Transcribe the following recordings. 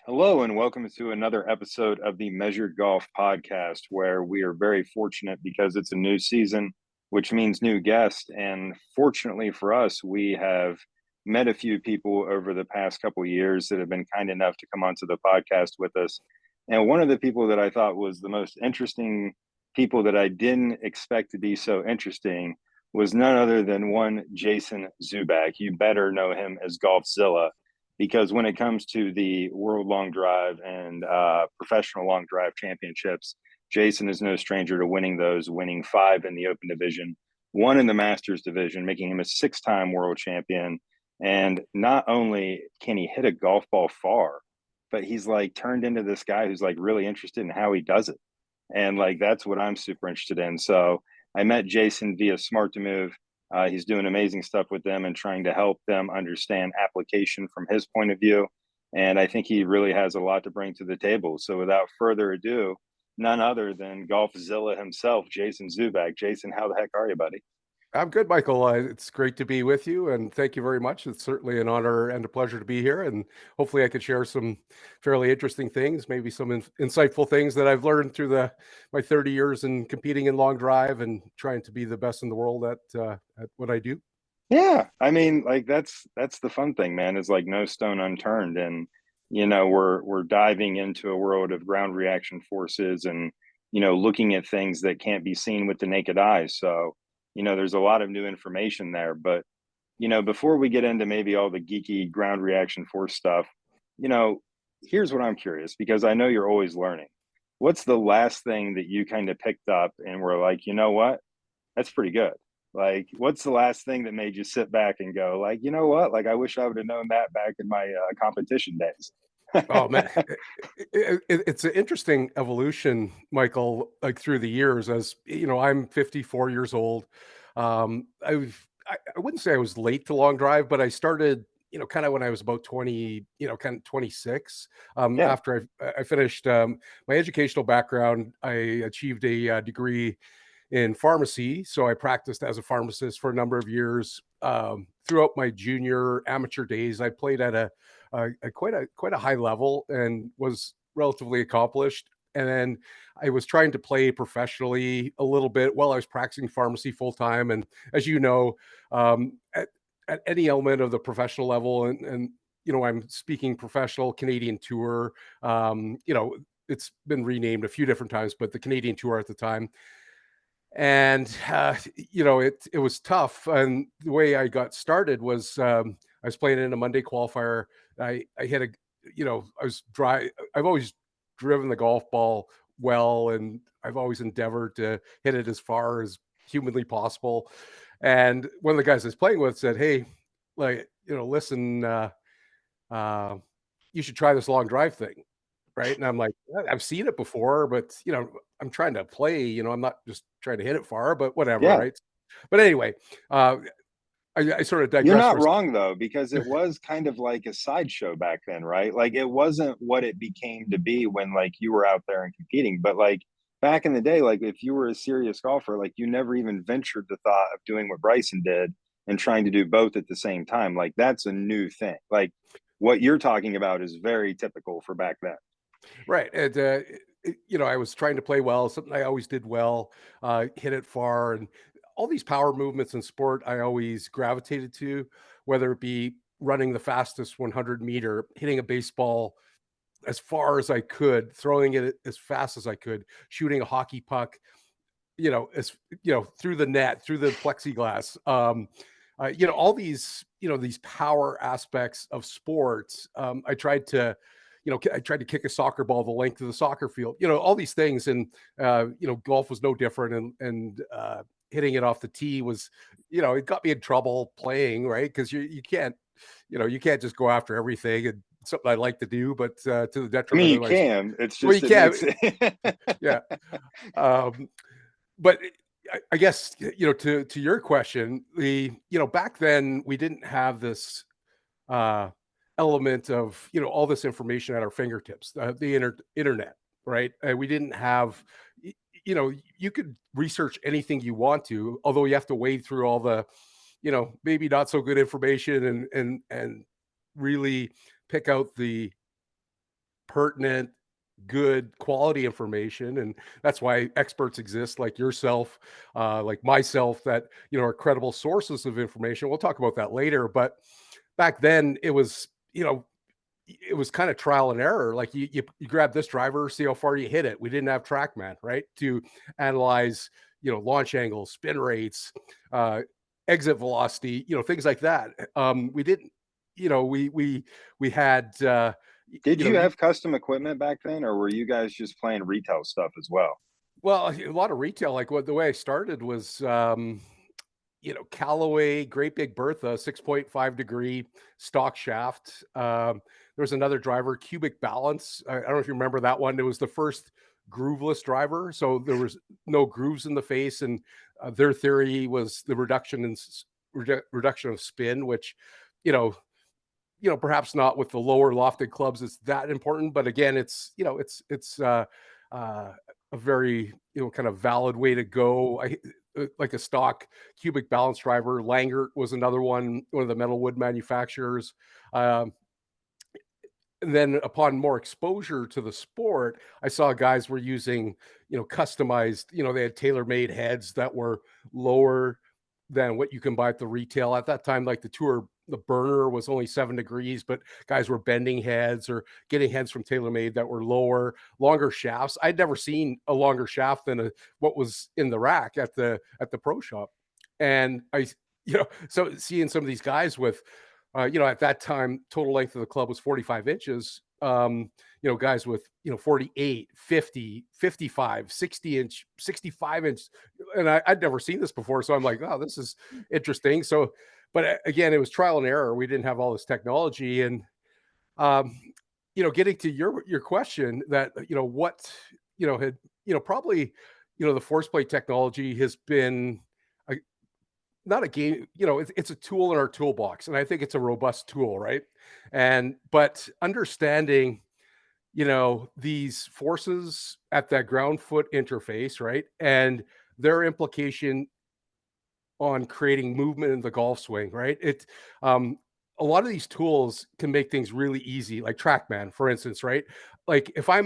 Hello, and welcome to another episode of the Measured Golf podcast, where we are very fortunate because it's a new season, which means new guests. And fortunately for us, we have met a few people over the past couple of years that have been kind enough to come onto the podcast with us. And one of the people that I thought was the most interesting people that I didn't expect to be so interesting was none other than one Jason Zubak. You better know him as Golfzilla because when it comes to the World Long Drive and professional long drive championships, Jason is no stranger to winning those, winning 5 in the Open division, 1 in the Masters division, making him a 6-time world champion. And not only can he hit a golf ball far, but he's like turned into this guy who's like really interested in how he does it. And like that's what I'm super interested in. So I met Jason via Smart to Move. He's doing amazing stuff with them and trying to help them understand application from his point of view. And I think he really has a lot to bring to the table. So without further ado, none other than Golfzilla himself, Jason Zubak. Jason, how the heck are you, buddy? I'm good, Michael. It's great to be with you, and thank you very much. It's certainly an honor and a pleasure to be here, and hopefully, I could share some fairly interesting things, maybe some insightful things that I've learned through the my 30 years in competing in long drive and trying to be the best in the world at what I do. Yeah, I mean, like that's the fun thing, man, is like no stone unturned. And we're diving into a world of ground reaction forces and looking at things that can't be seen with the naked eye. So, there's a lot of new information there. But, before we get into maybe all the geeky ground reaction force stuff, you know, here's what I'm curious because I know you're always learning. What's the last thing that you kind of picked up and were like, you know what? That's pretty good. Like, what's the last thing that made you sit back and go, like, you know what? Like, I wish I would have known that back in my competition days. Oh man, it's an interesting evolution, Michael. Like through the years, as you know, I'm 54 years old. I wouldn't say I was late to long drive, but I started, kind of when I was about 20, kind of 26. Yeah. After I finished my educational background, I achieved a degree in pharmacy, so I practiced as a pharmacist for a number of years. Throughout my junior amateur days, I played at a quite a high level and was relatively accomplished. And then I was trying to play professionally a little bit while I was practicing pharmacy full time. And as you know, at any element of the professional level, and I'm speaking professional Canadian tour. It's been renamed a few different times, but the Canadian tour at the time, and it was tough. And the way I got started was I was playing in a Monday qualifier. I hit a I was dry. I've always driven the golf ball well, and I've always endeavored to hit it as far as humanly possible. And one of the guys I was playing with said, "Hey, like, listen, uh, you should try this long drive thing." Right. And I'm like, I've seen it before, but I'm trying to play, I'm not just trying to hit it far, but whatever. Yeah. Right. But anyway, uh, I sort of You're digress for not a second. wrong, though, because it was kind of like a sideshow back then, right? Like, it wasn't what it became to be when, like, you were out there and competing. But, like, back in the day, like, if you were a serious golfer, like, you never even ventured the thought of doing what Bryson did and trying to do both at the same time. Like, that's a new thing. Like, what you're talking about is very typical for back then. Right. And, I was trying to play well, something I always did well, hit it far. And all these power movements in sport, I always gravitated to, whether it be running the fastest 100-meter, hitting a baseball as far as I could, throwing it as fast as I could, shooting a hockey puck, as through the net, through the plexiglass. All these power aspects of sports. I tried to kick a soccer ball the length of the soccer field. All these things, and golf was no different. And hitting it off the tee was, it got me in trouble playing, right? Because you can't just go after everything. And something I like to do, but to the I mean, detriment you of my. can. It's Well, just you it can't. makes it. Yeah. Um, but I guess to your question, back then we didn't have this uh, element of all this information at our fingertips, the internet, right? We didn't have you could research anything you want to, although you have to wade through all the maybe not so good information and really pick out the pertinent, good quality information. And that's why experts exist like yourself, like myself, that, are credible sources of information. We'll talk about that later. But back then it was, it was kind of trial and error. Like you grab this driver, see how far you hit it. We didn't have TrackMan, right? To analyze, launch angles, spin rates, uh, exit velocity, things like that. We didn't, we had, Did you have custom equipment back then, or were you guys just playing retail stuff as well? well, a lot of retail. Like what the way I started was, Callaway, Great Big Bertha, 6.5 degree stock shaft. There was another driver, Cubic Balance. I don't know if you remember that one. It was the first grooveless driver, so there was no grooves in the face, and their theory was the reduction of spin, which, you know, perhaps not with the lower lofted clubs it's that important, but again, it's a very, kind of valid way to go. Like a stock cubic balance driver. Langert was another one of the metal wood manufacturers. Um, and then upon more exposure to the sport, I saw guys were using, customized, they had tailor-made heads that were lower than what you can buy at the retail. At that time, like the burner was only 7 degrees, but guys were bending heads or getting heads from TaylorMade that were longer shafts. I'd never seen a longer shaft than what was in the rack at the pro shop. And so seeing some of these guys with, at that time, total length of the club was 45 inches. Guys with, 48, 50, 55, 60-inch, 65-inch. And I'd never seen this before. So I'm like, oh, this is interesting. So, but again, it was trial and error. We didn't have all this technology. And, um, getting to your question that, what, had, probably, the force plate technology has been not a game, it's a tool in our toolbox, and I think it's a robust tool, right? But understanding, these forces at that ground foot interface, right? And their implication on creating movement in the golf swing, right? Um, a lot of these tools can make things really easy, like TrackMan, for instance, right? Like if I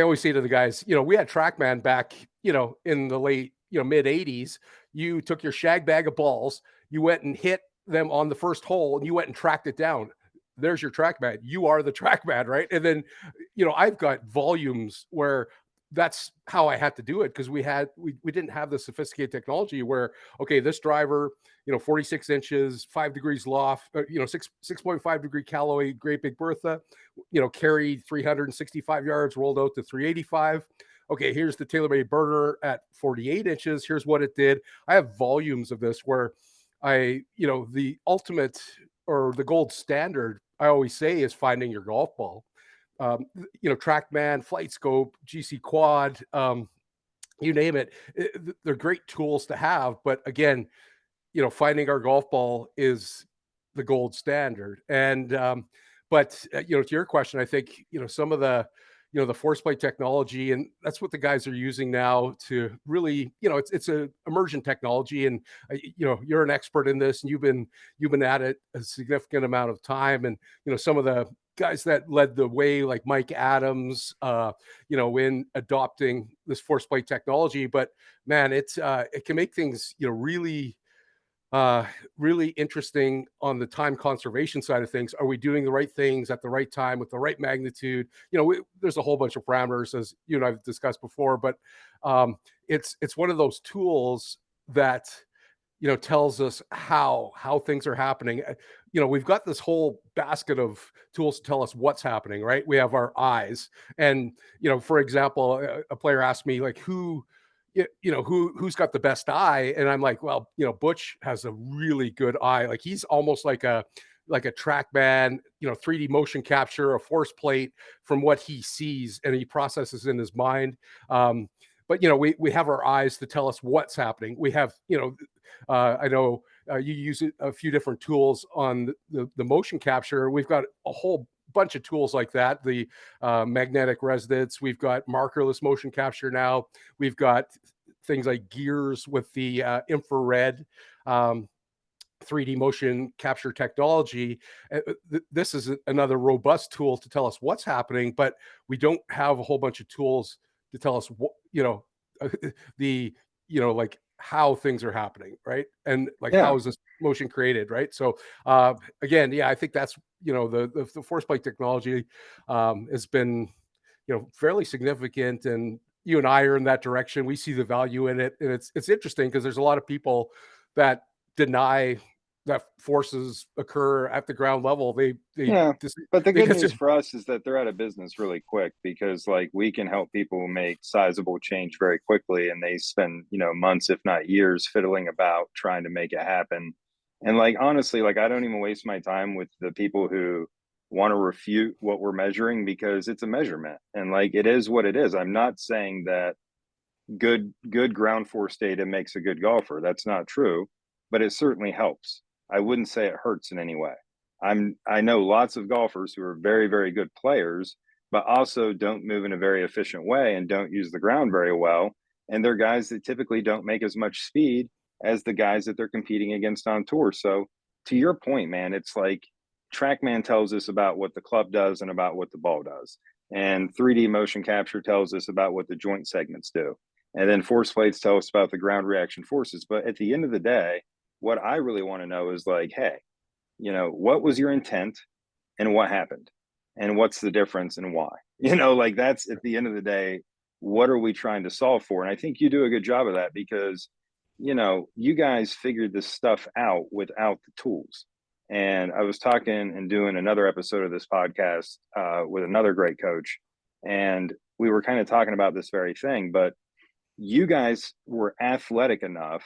always say to the guys, we had TrackMan back, in the late, mid 80s. You took your shag bag of balls, you went and hit them on the first hole, and you went and tracked it down. There's your TrackMan. You are the TrackMan, right? And then, I've got volumes where that's how I had to do it because we didn't have the sophisticated technology where, okay, this driver, 46 inches, 5 degrees loft, 6.5 degree Callaway Great Big Bertha, carried 365 yards, rolled out to 385. Okay, here's the TaylorMade burner at 48 inches. Here's what it did. I have volumes of this where the ultimate or the gold standard, I always say, is finding your golf ball. TrackMan, Flight Scope, GC Quad, you name it. They're great tools to have. But again, finding our golf ball is the gold standard. And, to your question, I think, some of the force plate technology, and that's what the guys are using now to really, it's a immersion technology. And, you're an expert in this, and you've been at it a significant amount of time. And, some of the guys that led the way, like Mike Adams, in adopting this force plate technology. But man, it can make things, really interesting on the time conservation side of things. Are we doing the right things at the right time with the right magnitude? There's a whole bunch of parameters, as you and I've discussed before, but it's one of those tools that tells us how things are happening. We've got this whole basket of tools to tell us what's happening, right? We have our eyes, and for example, a player asked me like, who's got the best eye, and I'm like, well, Butch has a really good eye. Like he's almost like a TrackMan, 3D motion capture, a force plate from what he sees and he processes in his mind. But we have our eyes to tell us what's happening. We have, I know you use a few different tools on the motion capture. We've got a whole bunch of tools like that. The magnetic resonance. We've got markerless motion capture now. We've got things like gears with the infrared. 3D motion capture technology. This is another robust tool to tell us what's happening, but we don't have a whole bunch of tools to tell us what, the, like how things are happening, right? And like Yeah. how is this motion created, right? So again, yeah, I think that's the force plate technology has been fairly significant, and you and I are in that direction. We see the value in it, and it's interesting because there's a lot of people that deny that forces occur at the ground level. They Yeah. just But the they good consider news for us is that they're out of business really quick because like we can help people make sizable change very quickly and they spend, months, if not years, fiddling about trying to make it happen. And like honestly, like I don't even waste my time with the people who want to refute what we're measuring because it's a measurement and like it is what it is. I'm not saying that good ground force data makes a good golfer. That's not true, but it certainly helps. I wouldn't say it hurts in any way. I know lots of golfers who are very very good players, but also don't move in a very efficient way and don't use the ground very well. And they're guys that typically don't make as much speed as the guys that they're competing against on tour. So to your point, man, it's like TrackMan tells us about what the club does and about what the ball does. And 3D motion capture tells us about what the joint segments do. And then force plates tell us about the ground reaction forces. But at the end of the day, what I really want to know is like, hey, what was your intent and what happened? And what's the difference and why? Like that's at the end of the day, what are we trying to solve for? And I think you do a good job of that because, you guys figured this stuff out without the tools. And I was talking and doing another episode of this podcast with another great coach. And we were kind of talking about this very thing, but you guys were athletic enough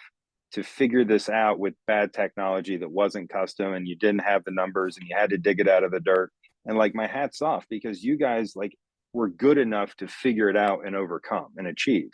to figure this out with bad technology that wasn't custom and you didn't have the numbers and you had to dig it out of the dirt. And like my hat's off because you guys like were good enough to figure it out and overcome and achieve.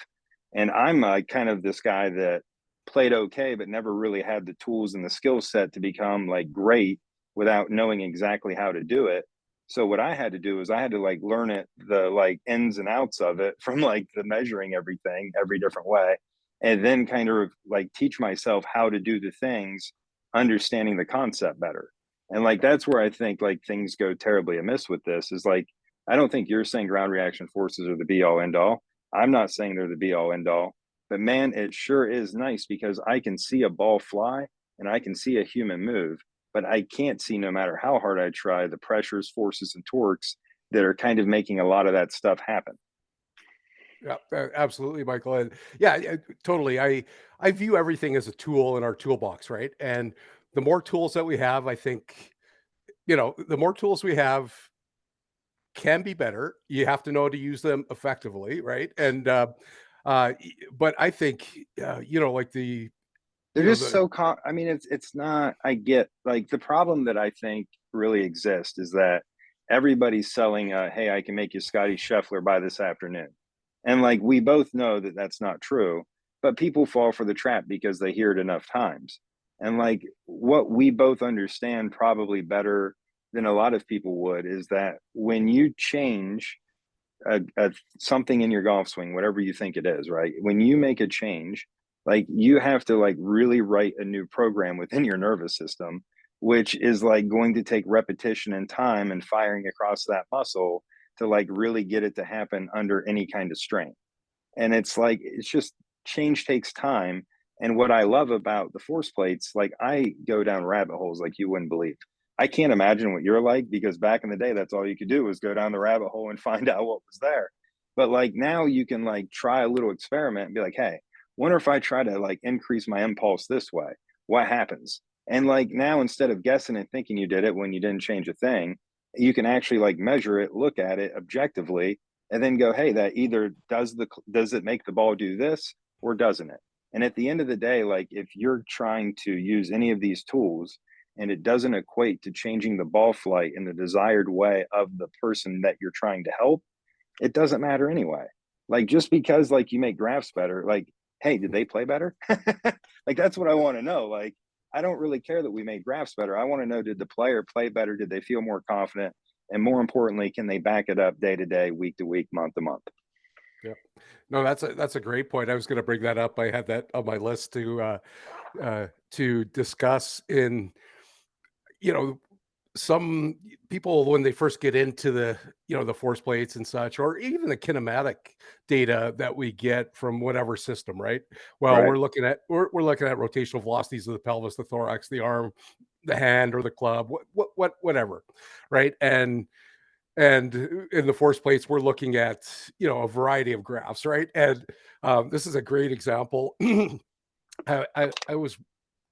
And I'm kind of this guy that played okay, but never really had the tools and the skill set to become like great without knowing exactly how to do it. So what I had to do is I had to like learn it, the like ins and outs of it from like the measuring everything every different way. And then kind of like teach myself how to do the things, understanding the concept better. And like that's where I think like things go terribly amiss with this is like, I don't think you're saying ground reaction forces are the be all end all. I'm not saying they're the be all end all, but man, it sure is nice because I can see a ball fly and I can see a human move but I can't see no matter how hard I try the pressures, forces, and torques that are kind of making a lot of that stuff happen. Yeah, absolutely, Michael. And yeah, yeah, totally. I view everything as a tool in our toolbox, right? And the more tools that we have, I think, the more tools we have can be better. You have to know how to use them effectively, right? And but I think, like They're just the so I mean, it's not. I get like the problem that I think really exists is that everybody's selling. Hey, I can make you Scotty Scheffler by this afternoon, and like we both know that that's not true. But people fall for the trap because they hear it enough times. And like what we both understand probably better than a lot of people would is that when you change something in your golf swing, whatever you think it is, right? When you make a change, like you have to like really write a new program within your nervous system, which is like going to take repetition and time and firing across that muscle to like really get it to happen under any kind of strain. And it's like, it's just change takes time. And what I love about the force plates, like I go down rabbit holes like you wouldn't believe. I can't imagine what you're like because back in the day, that's all you could do was go down the rabbit hole and find out what was there. But like now you can like try a little experiment and be like, hey, wonder if I try to like increase my impulse this way, what happens? And like now instead of guessing and thinking you did it when you didn't change a thing, you can actually like measure it, look at it objectively, and then go, hey, that either does it make the ball do this or doesn't it? And at the end of the day, like if you're trying to use any of these tools and it doesn't equate to changing the ball flight in the desired way of the person that you're trying to help, it doesn't matter anyway. Like just because like you make graphs better, like, hey, did they play better? Like that's what I want to know. Like I don't really care that we made graphs better. I want to know, did the player play better? Did they feel more confident? And more importantly, can they back it up day to day, week to week, month to month? Yeah. No, that's a great point. I was going to bring that up. I had that on my list to to discuss in, you know, some people when they first get into the, the force plates and such, or even the kinematic data that we get from whatever system, right? Well, Right. we're looking at rotational velocities of the pelvis, the thorax, the arm, the hand, or the club, whatever, right? And in the force plates, we're looking at, a variety of graphs, right? And this is a great example. I was,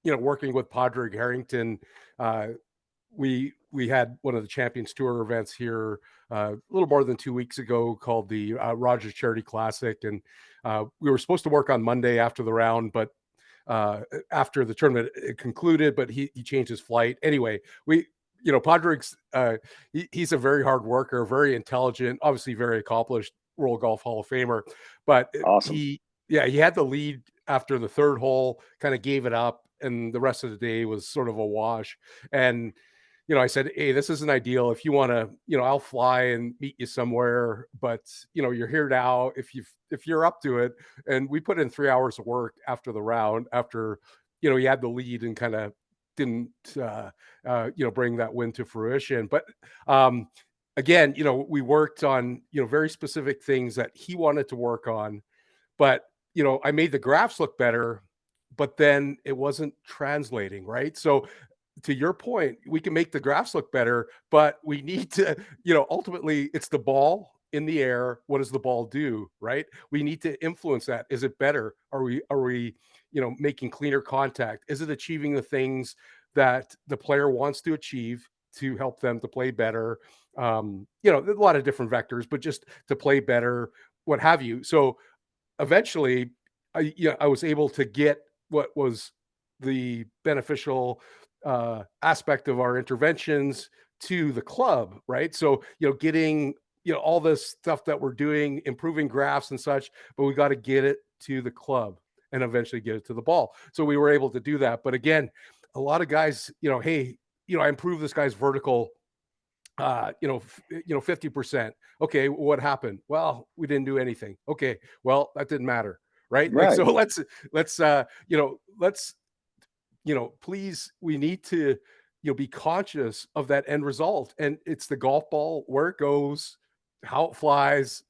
working with Padraig Harrington. uh, we had one of the Champions Tour events here a little more than 2 weeks ago called the Rogers Charity Classic, and we were supposed to work on Monday after the round, but after the tournament concluded, but he changed his flight. Anyway, Padraig's he's a very hard worker, very intelligent, obviously very accomplished World Golf Hall of Famer, but Awesome. he had the lead after the third hole, kind of gave it up, and the rest of the day was sort of a wash. And I said, hey, this isn't ideal. If you want to, I'll fly and meet you somewhere, but you're here now. If you're up to it. And we put in 3 hours of work after the round, after he had the lead and kind of didn't bring that win to fruition. But again, we worked on very specific things that he wanted to work on, but I made the graphs look better, but then it wasn't translating, right? So to your point, we can make the graphs look better, but we need to, ultimately it's the ball in the air. What does the ball do, right? We need to influence that. Is it better? Are we, making cleaner contact? Is it achieving the things that the player wants to achieve to help them to play better? There's a lot of different vectors, but just to play better, what have you. So eventually I was able to get what was the beneficial aspect of our interventions to the club, right? So, getting, all this stuff that we're doing, improving graphs and such, but we got to get it to the club and eventually get it to the ball. So we were able to do that. But again, a lot of guys, hey, I improved this guy's vertical 50%. Okay, what happened? Well, we didn't do anything. Okay, well, that didn't matter, right? Like, so Right. let's please, we need to be conscious of that end result. And it's the golf ball, where it goes, how it flies,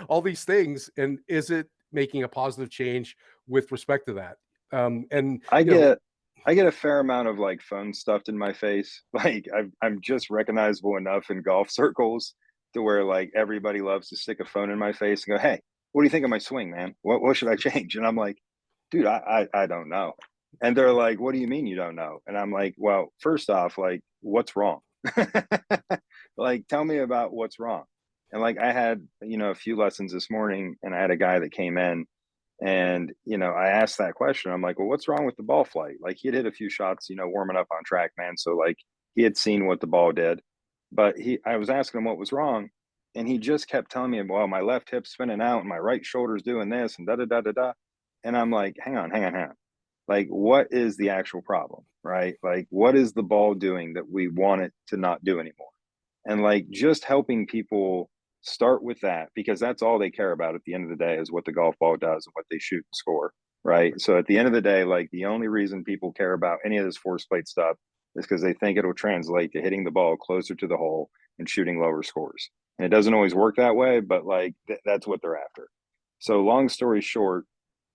all these things. And is it making a positive change with respect to that? And I get I get a fair amount of like phone stuffed in my face. Like I'm just recognizable enough in golf circles to where like everybody loves to stick a phone in my face and go, "Hey, what do you think of my swing, man? What should I change?" And I'm like, "Dude, I don't know." And they're like, "What do you mean you don't know?" And I'm like, "Well, first off, like, what's wrong? Like, tell me about what's wrong." And like I had, a few lessons this morning, and I had a guy that came in and, I asked that question. I'm like, well, what's wrong with the ball flight? Like he had hit a few shots, warming up on track, man. So like he had seen what the ball did, but I was asking him what was wrong. And he just kept telling me, well, my left hip's spinning out and my right shoulder's doing this and da da da da da. And I'm like, hang on. Like, what is the actual problem? Right? Like, what is the ball doing that we want it to not do anymore? And like just helping people start with that, because that's all they care about at the end of the day is what the golf ball does and what they shoot and score, right? So at the end of the day, like the only reason people care about any of this force plate stuff is because they think it'll translate to hitting the ball closer to the hole and shooting lower scores. And it doesn't always work that way, but like that's what they're after. So long story short,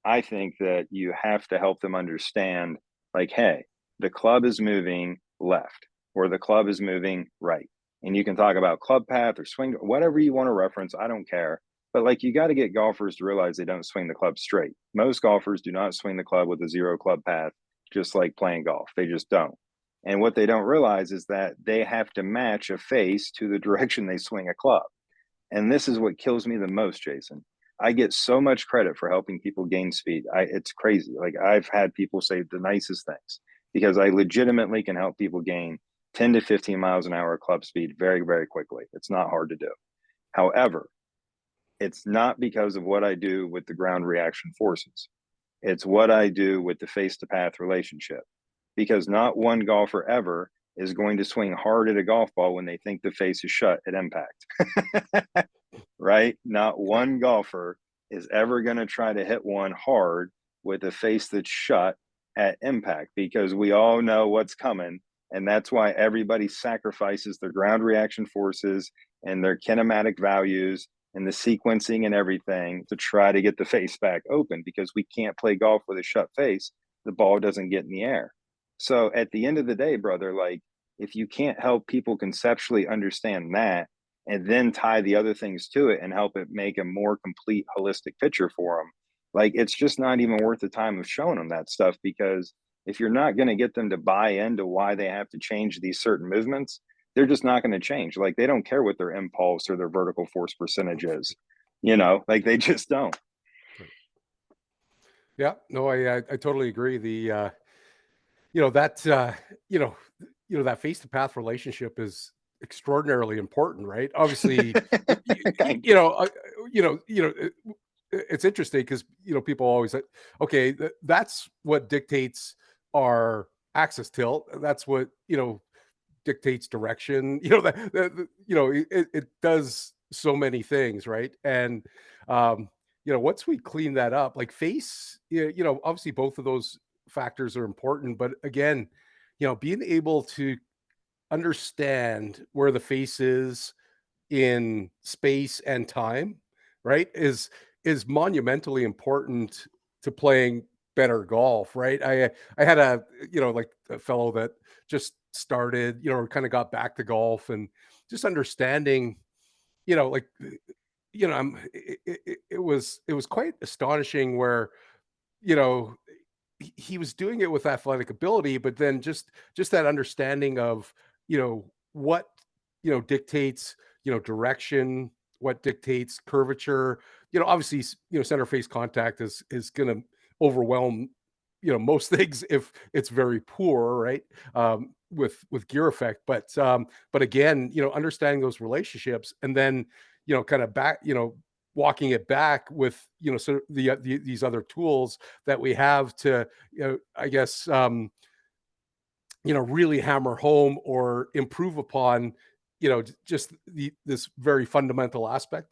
I think that you have to help them understand, like, hey, the club is moving left or the club is moving right. And you can talk about club path or swing, whatever you want to reference. I don't care. But like, you got to get golfers to realize they don't swing the club straight. Most golfers do not swing the club with a zero club path, just like playing golf. They just don't. And what they don't realize is that they have to match a face to the direction they swing a club. And this is what kills me the most, Jason. I get so much credit for helping people gain speed. It's crazy. Like I've had people say the nicest things because I legitimately can help people gain 10 to 15 miles an hour club speed very, very quickly. It's not hard to do. However, it's not because of what I do with the ground reaction forces. It's what I do with the face to path relationship. Because not one golfer ever is going to swing hard at a golf ball when they think the face is shut at impact. Right? Not Yep. one golfer is ever going to try to hit one hard with a face that's shut at impact because we all know what's coming. And that's why everybody sacrifices their ground reaction forces and their kinematic values and the sequencing and everything to try to get the face back open because we can't play golf with a shut face. The ball doesn't get in the air. So at the end of the day, brother, like if you can't help people conceptually understand that and then tie the other things to it and help it make a more complete holistic picture for them, like it's just not even worth the time of showing them that stuff because if you're not going to get them to buy into why they have to change these certain movements, they're just not going to change. Like they don't care what their impulse or their vertical force percentage is, like they just don't. Yeah, no, I totally agree. The that that face to path relationship is extraordinarily important, right? Obviously, Kind of. it's interesting because people always say, okay, that's what dictates our axis tilt. That's what dictates direction. It does so many things, right? And once we clean that up, like face, obviously both of those factors are important, but again, being able to understand where the face is in space and time, right, is monumentally important to playing better golf, right? I had like a fellow that just started, kind of got back to golf and just understanding, like it was quite astonishing where you know he was doing it with athletic ability, but then just that understanding of what dictates direction, what dictates curvature. Obviously, center face contact is going to overwhelm most things if it's very poor, right? With gear effect, but again, understanding those relationships and then kind of back walking it back with sort of these other tools that we have to I guess really hammer home or improve upon just this very fundamental aspect.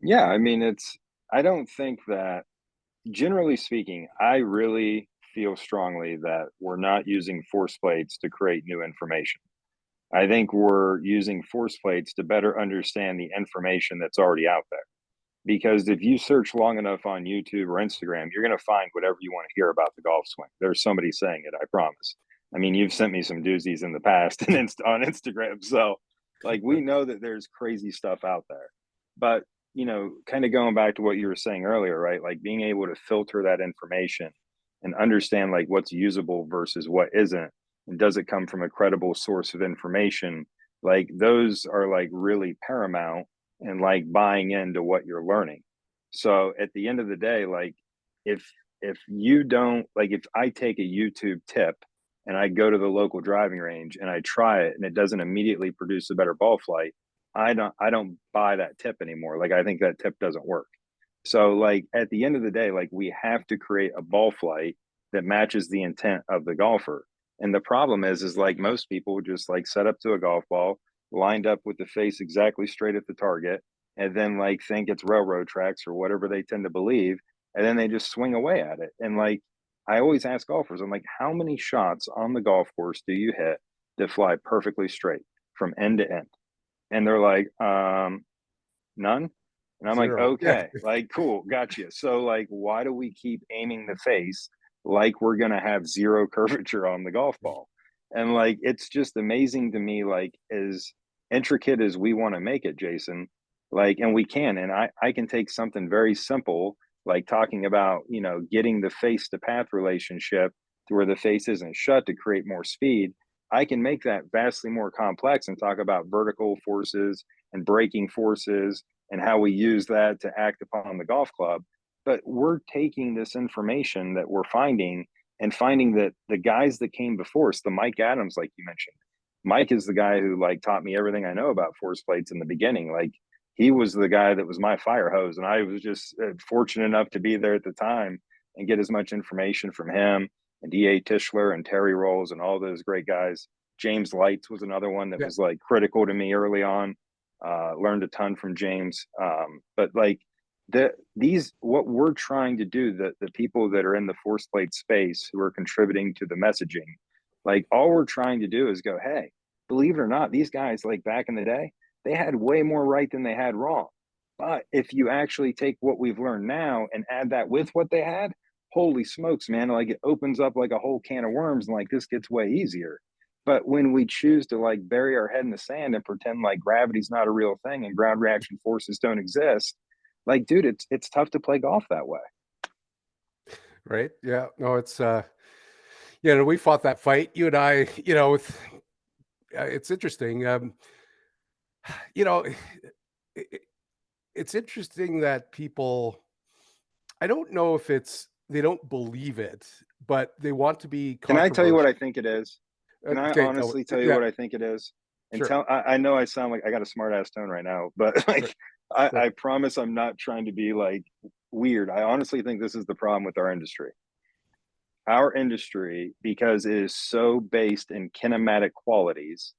Yeah, I mean, I don't think that, generally speaking, I really feel strongly that we're not using force plates to create new information. I think we're using force plates to better understand the information that's already out there. Because if you search long enough on YouTube or Instagram, you're going to find whatever you want to hear about the golf swing. There's somebody saying it, I promise. I mean, you've sent me some doozies in the past and on Instagram. So, like, we know that there's crazy stuff out there. But, kind of going back to what you were saying earlier, right? Like, being able to filter that information and understand, like, what's usable versus what isn't. And does it come from a credible source of information? Like, those are, like, really paramount and like buying into what you're learning. So at the end of the day, like if you don't like if I take a YouTube tip and I go to the local driving range and I try it and it doesn't immediately produce a better ball flight, I don't buy that tip anymore. Like I think that tip doesn't work. So like at the end of the day, like we have to create a ball flight that matches the intent of the golfer. And the problem is like most people just like set up to a golf ball, lined up with the face exactly straight at the target, and then like think it's railroad tracks or whatever they tend to believe, and then they just swing away at it. And like I always ask golfers, I'm like, how many shots on the golf course do you hit that fly perfectly straight from end to end? And they're like, none. And I'm like, Zero. Yeah. okay, like, cool, gotcha. So, like, why do we keep aiming the face like we're gonna have zero curvature on the golf ball? And like, it's just amazing to me, like, as intricate as we want to make it, Jason, like, and we can, and I can take something very simple, like talking about, getting the face to path relationship to where the face isn't shut to create more speed. I can make that vastly more complex and talk about vertical forces and braking forces and how we use that to act upon the golf club. But we're taking this information that we're finding and finding that the guys that came before us, the Mike Adams, like you mentioned, Mike is the guy who like taught me everything I know about force plates in the beginning. Like he was the guy that was my fire hose, and I was just fortunate enough to be there at the time and get as much information from him and D.A. Tischler and Terry Rolls and all those great guys. James Lights was another one that Yeah. was like critical to me early on. Learned a ton from James. But like these what we're trying to do, the people that are in the force plate space who are contributing to the messaging, like all we're trying to do is go, hey, believe it or not, these guys like back in the day, they had way more right than they had wrong. But if you actually take what we've learned now and add that with what they had, holy smokes, man, like it opens up like a whole can of worms, and like this gets way easier. But when we choose to like bury our head in the sand and pretend like gravity's not a real thing and ground reaction forces don't exist, like, dude, it's tough to play golf that way. Right. Yeah. No, it's you know, we fought that fight, you and I, you know, with it's interesting. You know, it, it's interesting that people, I don't know if it's they don't believe it, but they want to be Can I tell you what controversial. I think it is? Can I Okay, tell honestly me. tell you Yeah, what I think it is? And sure. I know I sound like I got a smart ass tone right now, but Right. like Right. I promise I'm not trying to be like weird. I honestly think this is the problem with our industry. Our industry, because it is so based in kinematic qualities,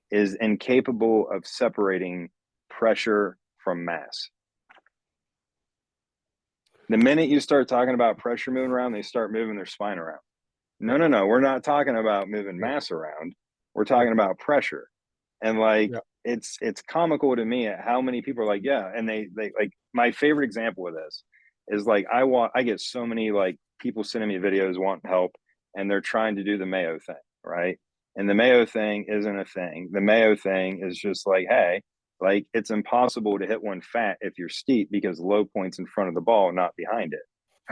is incapable of separating pressure from mass. The minute you start talking about pressure moving around, they start moving their spine around. No, Right. no, no. We're not talking about moving Right. mass around. We're Right. talking about pressure. And like Yeah. it's comical to me at how many people are like, yeah, and they like my favorite example of this is like I get so many like people sending me videos wanting help and they're trying to do the Mayo thing, right? And the Mayo thing isn't a thing. The Mayo thing is just like, hey, like it's impossible to hit one fat if you're steep because low point's in front of the ball, not behind it.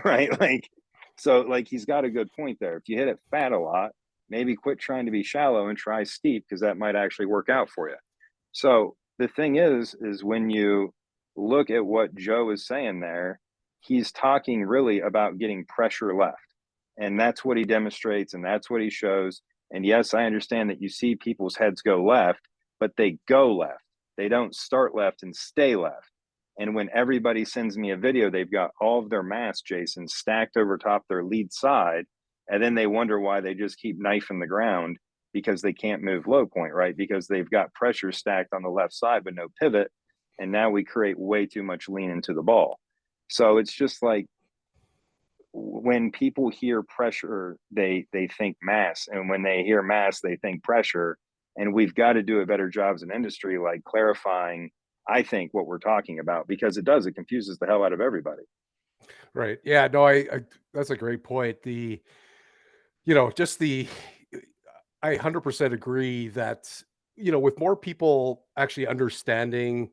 Right? Like, so like he's got a good point there. If you hit it fat a lot, maybe quit trying to be shallow and try steep because that might actually work out for you. So the thing is when you look at what Joe is saying there, he's talking really about getting pressure left. And that's what he demonstrates and that's what he shows. And yes, I understand that you see people's heads go left, but they go left. They don't start left and stay left. And when everybody sends me a video, they've got all of their mass, Jason, stacked over top their lead side. And then they wonder why they just keep knifing the ground because they can't move low point, right? Because they've got pressure stacked on the left side, but no pivot. And now we create way too much lean into the ball. So it's just like when people hear pressure, they think mass. And when they hear mass, they think pressure. And we've got to do a better job as an industry, like clarifying, I think, what we're talking about, because it confuses the hell out of everybody. Right. Yeah. No, I that's a great point. The you know, just the I 100% agree that, you know, with more people actually understanding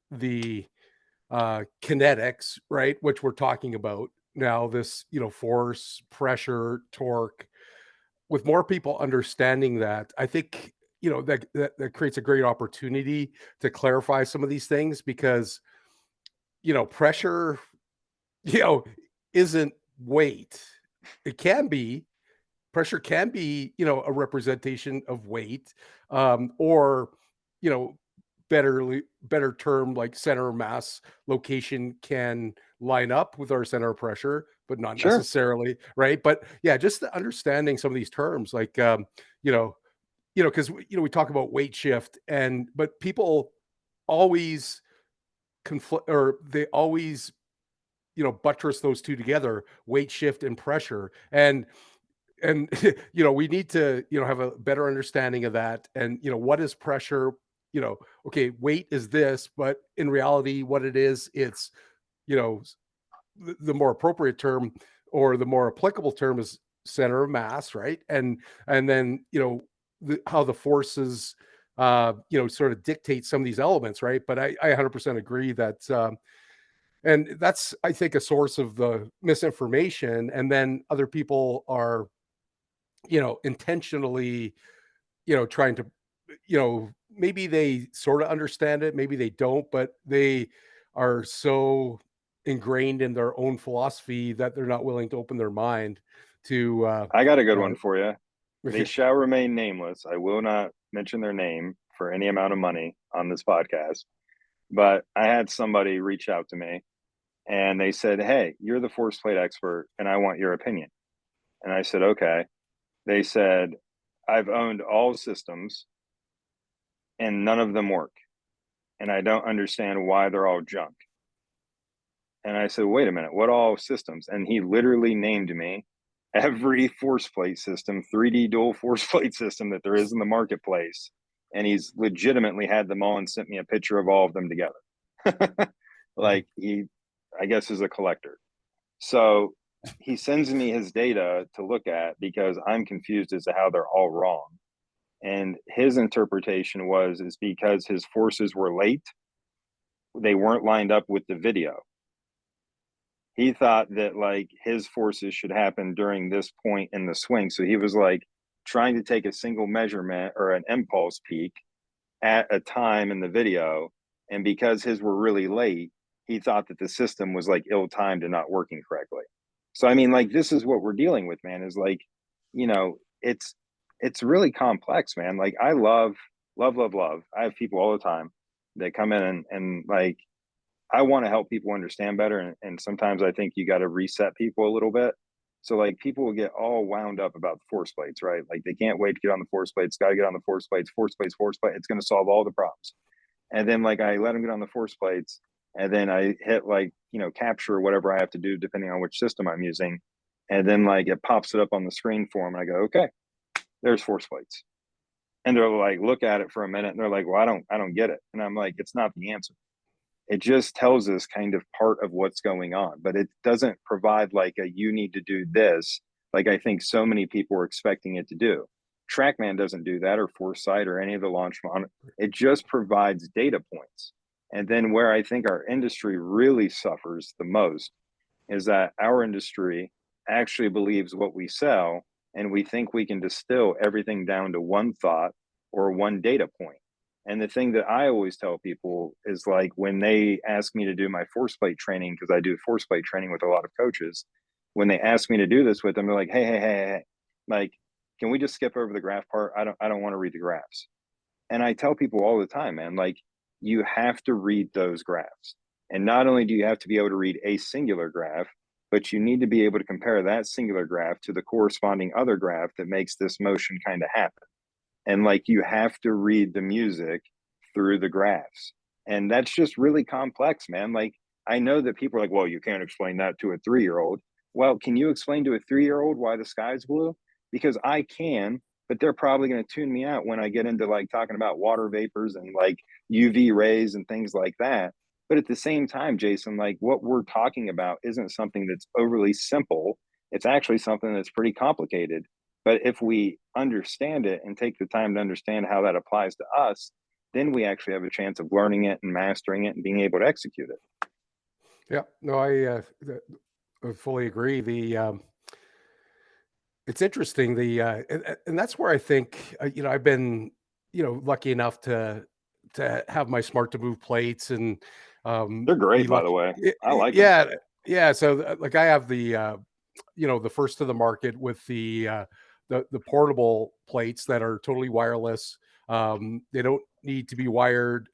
the kinetics, right, which we're talking about now, this, you know, force, pressure, torque, with more people understanding that, I think, you know, that creates a great opportunity to clarify some of these things because, you know, pressure, you know, isn't weight. It can be, pressure can be, you know, a representation of weight, or, you know, better term like center of mass location can line up with our center of pressure, but not Sure. necessarily, right? But yeah, just the understanding some of these terms, like, you know, because you know we talk about weight shift, and but people always conflict, or they always, you know, buttress those two together, weight shift and pressure, and you know we need to, you know, have a better understanding of that, and you know what is pressure, you know, okay, weight is this, but in reality what it is, it's, you know, the more appropriate term or the more applicable term is center of mass, right? And then, you know, how the forces you know sort of dictate some of these elements, right? But I 100% agree that and that's, I think, a source of the misinformation, and then other people are, you know, intentionally, you know, trying to, you know, maybe they sort of understand it, maybe they don't, but they are so ingrained in their own philosophy that they're not willing to open their mind to I got a good uh one for you. They okay. shall remain nameless. I will not mention their name for any amount of money on this podcast. But I had somebody reach out to me and they said, hey, you're the force plate expert and I want your opinion. And I said, okay. They said, I've owned all systems and none of them work. And I don't understand why they're all junk. And I said, wait a minute, what all systems? And he literally named me every force plate system, 3D dual force plate system that there is in the marketplace. And he's legitimately had them all and sent me a picture of all of them together. Mhm. Like he, I guess, is a collector. So he sends me his data to look at because I'm confused as to how they're all wrong. And his interpretation was is because his forces were late, they weren't lined up with the video. He thought that like his forces should happen during this point in the swing. So he was like trying to take a single measurement or an impulse peak at a time in the video. And because his were really late, he thought that the system was like ill timed and not working correctly. So I mean, like this is what we're dealing with, man, is like, you know, it's really complex, man. Like I love. I have people all the time that come in and like I want to help people understand better. And sometimes I think you got to reset people a little bit. So like people will get all wound up about the force plates, right? Like they can't wait to get on the force plates, got to get on the force plates, force plates, force plate. It's going to solve all the problems. And then like I let them get on the force plates and then I hit like, you know, capture whatever I have to do depending on which system I'm using. And then like it pops it up on the screen for them. And I go, okay, there's force plates. And they're like, look at it for a minute. And they're like, well, I don't get it. And I'm like, it's not the answer. It just tells us kind of part of what's going on, but it doesn't provide like a you need to do this like I think so many people are expecting it to do. Trackman doesn't do that, or Foresight, or any of the launch monitor. It just provides data points. And then where I think our industry really suffers the most is that our industry actually believes what we sell, and we think we can distill everything down to one thought or one data point. And the thing that I always tell people is like when they ask me to do my force plate training, because I do force plate training with a lot of coaches, when they ask me to do this with them, they're like, hey, like, can we just skip over the graph part? I don't want to read the graphs. And I tell people all the time, man, like you have to read those graphs. And not only do you have to be able to read a singular graph, but you need to be able to compare that singular graph to the corresponding other graph that makes this motion kind of happen. And like you have to read the music through the graphs. And that's just really complex, man. Like I know that people are like, well, you can't explain that to a 3 year old. Well, can you explain to a 3 year old why the sky's blue? Because I can, but they're probably going to tune me out when I get into like talking about water vapors and like UV rays and things like that. But at the same time, Jason, like what we're talking about isn't something that's overly simple. It's actually something that's pretty complicated. But if we understand it and take the time to understand how that applies to us, then we actually have a chance of learning it and mastering it and being able to execute it. Yeah, no, I fully agree. It's interesting. And that's where I think I've been lucky enough to have my smart to move plates and They're be great, by the lucky. way. I like them. Yeah, yeah. So like I have the first to the market with the portable plates that are totally wireless. They don't need to be wired.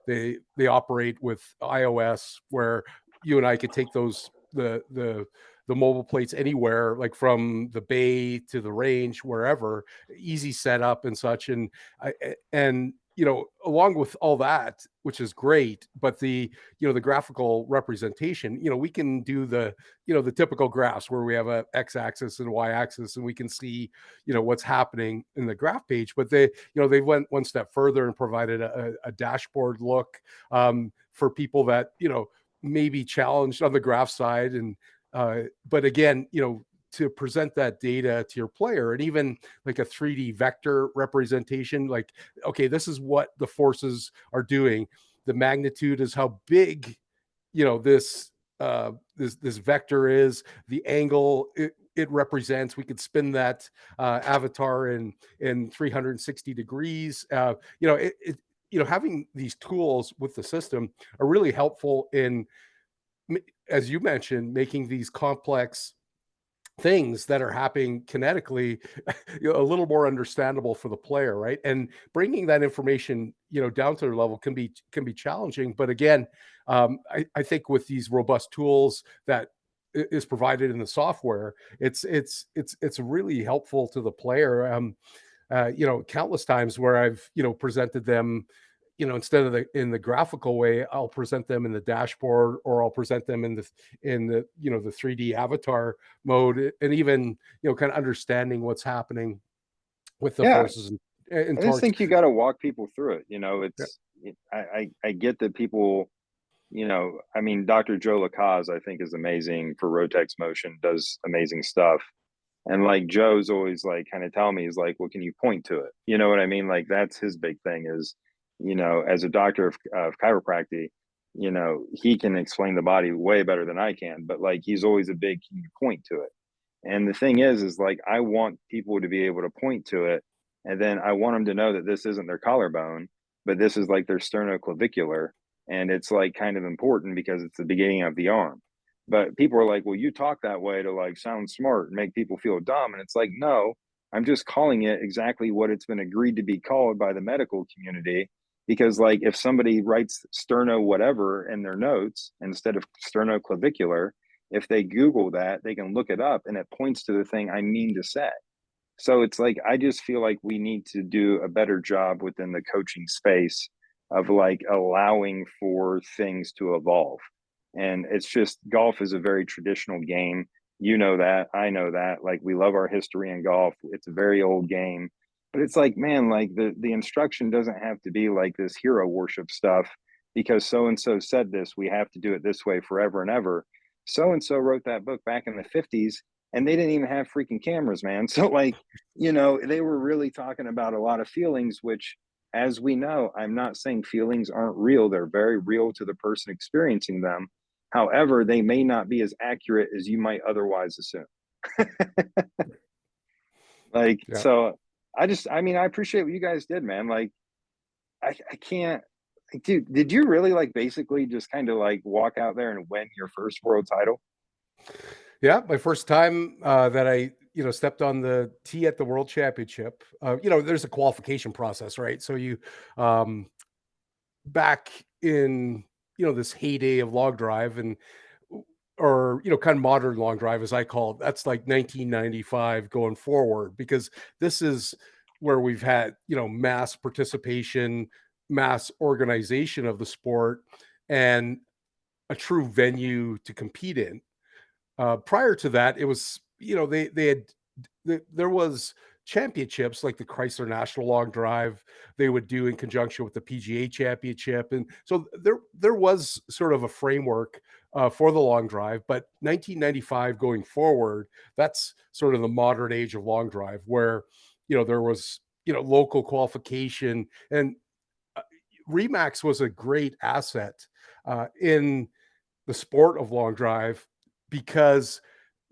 They operate with iOS, where you and I could take the mobile plates anywhere, like from the bay to the range, wherever, easy setup and such. And along with all that, which is great, but the graphical representation, we can do the typical graphs where we have a x-axis and y-axis, and we can see what's happening in the graph page. But they went one step further and provided a dashboard look for people that may be challenged on the graph side. And but again, to present that data to your player, and even like a 3D vector representation, like, okay, this is what the forces are doing. The magnitude is how big, this vector is, the angle it represents. We could spin that avatar in 360 degrees. Having these tools with the system are really helpful in, as you mentioned, making these complex things that are happening kinetically a little more understandable for the player, right? And bringing that information down to their level can be challenging. But again, I think with these robust tools that is provided in the software, it's really helpful to the player. Countless times where I've presented them instead of in the graphical way, I'll present them in the dashboard, or I'll present them in the 3D avatar mode, and even, kind of understanding what's happening with the Yeah, forces and I just torques. think you got to walk people through it. Yeah. I get that people, I mean, Dr. Joe Lacaze, I think, is amazing for Rotex Motion, does amazing stuff. And like Joe's always like kind of telling me, he's like, well, can you point to it? You know what I mean? Like that's his big thing is, as a doctor of chiropractic, he can explain the body way better than I can. But like he's always a big, can you point to it? And the thing is like I want people to be able to point to it, and then I want them to know that this isn't their collarbone, but this is like their sternoclavicular, and it's like kind of important because it's the beginning of the arm. But people are like, well, you talk that way to like sound smart and make people feel dumb. And it's like, no, I'm just calling it exactly what it's been agreed to be called by the medical community. Because, like, if somebody writes sterno whatever in their notes instead of sternoclavicular, if they Google that, they can look it up and it points to the thing I mean to say. So it's like, I just feel like we need to do a better job within the coaching space of like allowing for things to evolve. And it's just golf is a very traditional game. You know that. I know that. Like we love our history in golf. It's a very old game. But it's like, man, like the instruction doesn't have to be like this hero worship stuff because so and so said this. We have to do it this way forever and ever. So and so wrote that book back in the 50s and they didn't even have freaking cameras, man. So like, they were really talking about a lot of feelings, which as we know, I'm not saying feelings aren't real. They're very real to the person experiencing them. However, they may not be as accurate as you might otherwise assume. Like, Yeah. so I mean, I appreciate what you guys did, man. Like, I can't, like, dude, did you really like basically just kind of like walk out there and win your first world title? Yeah, my first time that I, stepped on the tee at the World Championship. There's a qualification process, right? So you, um, back in, this heyday of log drive, and or kind of modern long drive, as I call it, that's like 1995 going forward, because this is where we've had, mass participation, mass organization of the sport, and a true venue to compete in. Prior to that, it was, they had there was championships like the Chrysler National Long Drive they would do in conjunction with the PGA Championship, and so there was sort of a framework for the long drive. But 1995 going forward, that's sort of the modern age of long drive, where there was, local qualification, and uh, Remax was a great asset in the sport of long drive, because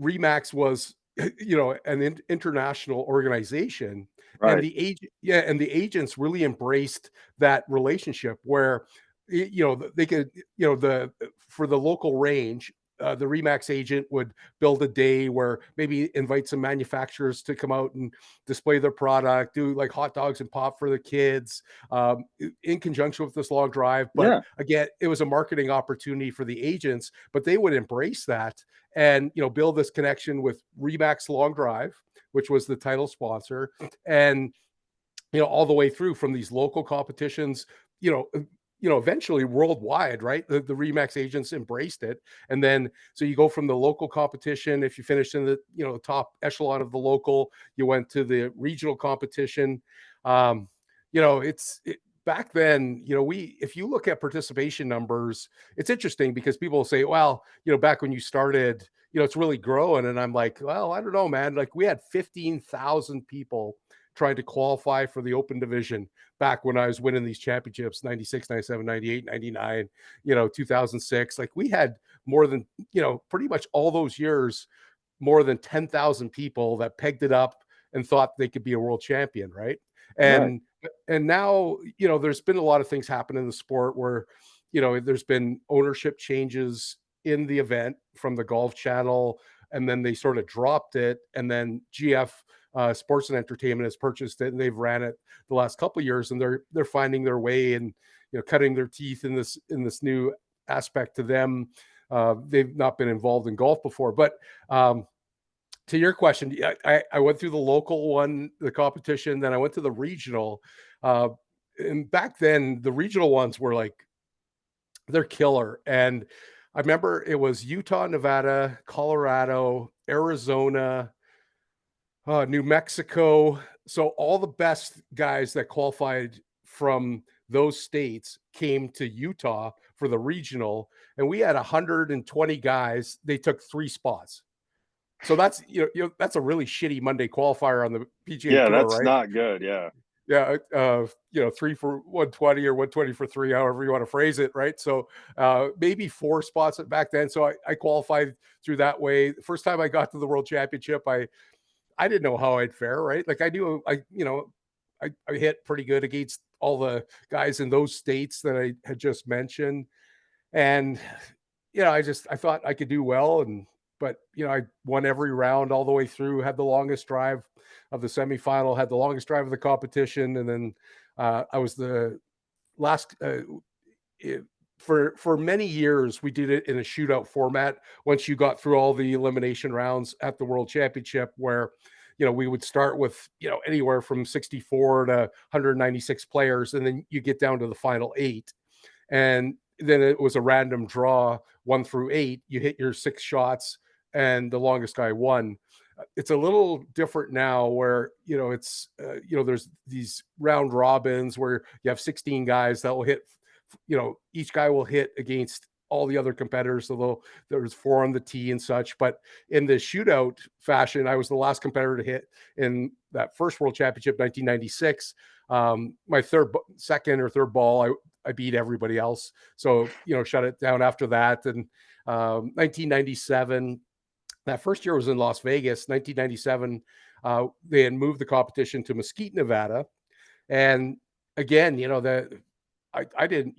Remax was an international organization, and Right. the agents really embraced that relationship where they could, the for the local range, the Remax agent would build a day where maybe invite some manufacturers to come out and display their product, do like hot dogs and pop for the kids, in conjunction with this long drive. But Yeah. again, it was a marketing opportunity for the agents, but they would embrace that and build this connection with Remax Long Drive, which was the title sponsor, and all the way through from these local competitions, eventually worldwide, right? The Remax agents embraced it. And then, so you go from the local competition. If you finished in the, the top echelon of the local, you went to the regional competition. Back then, if you look at participation numbers, it's interesting because people will say, well, back when you started, it's really growing. And I'm like, well, I don't know, man. Like we had 15,000 people trying to qualify for the open division back when I was winning these championships, 96, 97, 98, 99, 2006. Like we had more than, pretty much all those years, more than 10,000 people that pegged it up and thought they could be a world champion. Right. Right. And now, there's been a lot of things happen in the sport where, there's been ownership changes in the event from the Golf Channel, and then they sort of dropped it. And then GF Sports and Entertainment has purchased it, and they've ran it the last couple of years, and they're finding their way and cutting their teeth in this new aspect to them. They've not been involved in golf before, but to your question, I went through the local one, the competition, then I went to the regional. and back then the regional ones were like, they're killer. And I remember it was Utah, Nevada, Colorado, Arizona, New Mexico. So all the best guys that qualified from those states came to Utah for the regional, and we had 120 guys. They took 3 spots. So that's that's a really shitty Monday qualifier on the PGA Yeah, Tour, that's right? not good. Yeah. Yeah, 3 for 120 or 120 for 3, however you want to phrase it, right? So maybe 4 spots back then. So I qualified through that way. The first time I got to the World Championship, I didn't know how I'd fare, right? Like I knew I hit pretty good against all the guys in those states that I had just mentioned. And I thought I could do well, and but I won every round all the way through, had the longest drive of the semifinal, had the longest drive of the competition, and then I was the last for many years. We did it in a shootout format. Once you got through all the elimination rounds at the World Championship, where we would start with anywhere from 64 to 196 players, and then you get down to the final 8, and then it was a random draw, 1 through 8. You hit your 6 shots, and the longest guy won. It's a little different now, where it's there's these round robins where you have 16 guys that will hit. Each guy will hit against all the other competitors. So there's 4 on the tee and such. But in the shootout fashion, I was the last competitor to hit in that first World Championship, 1996. My second or third ball, I beat everybody else. So, shut it down after that. And 1997, that first year was in Las Vegas. 1997, they had moved the competition to Mesquite, Nevada. And again, I didn't,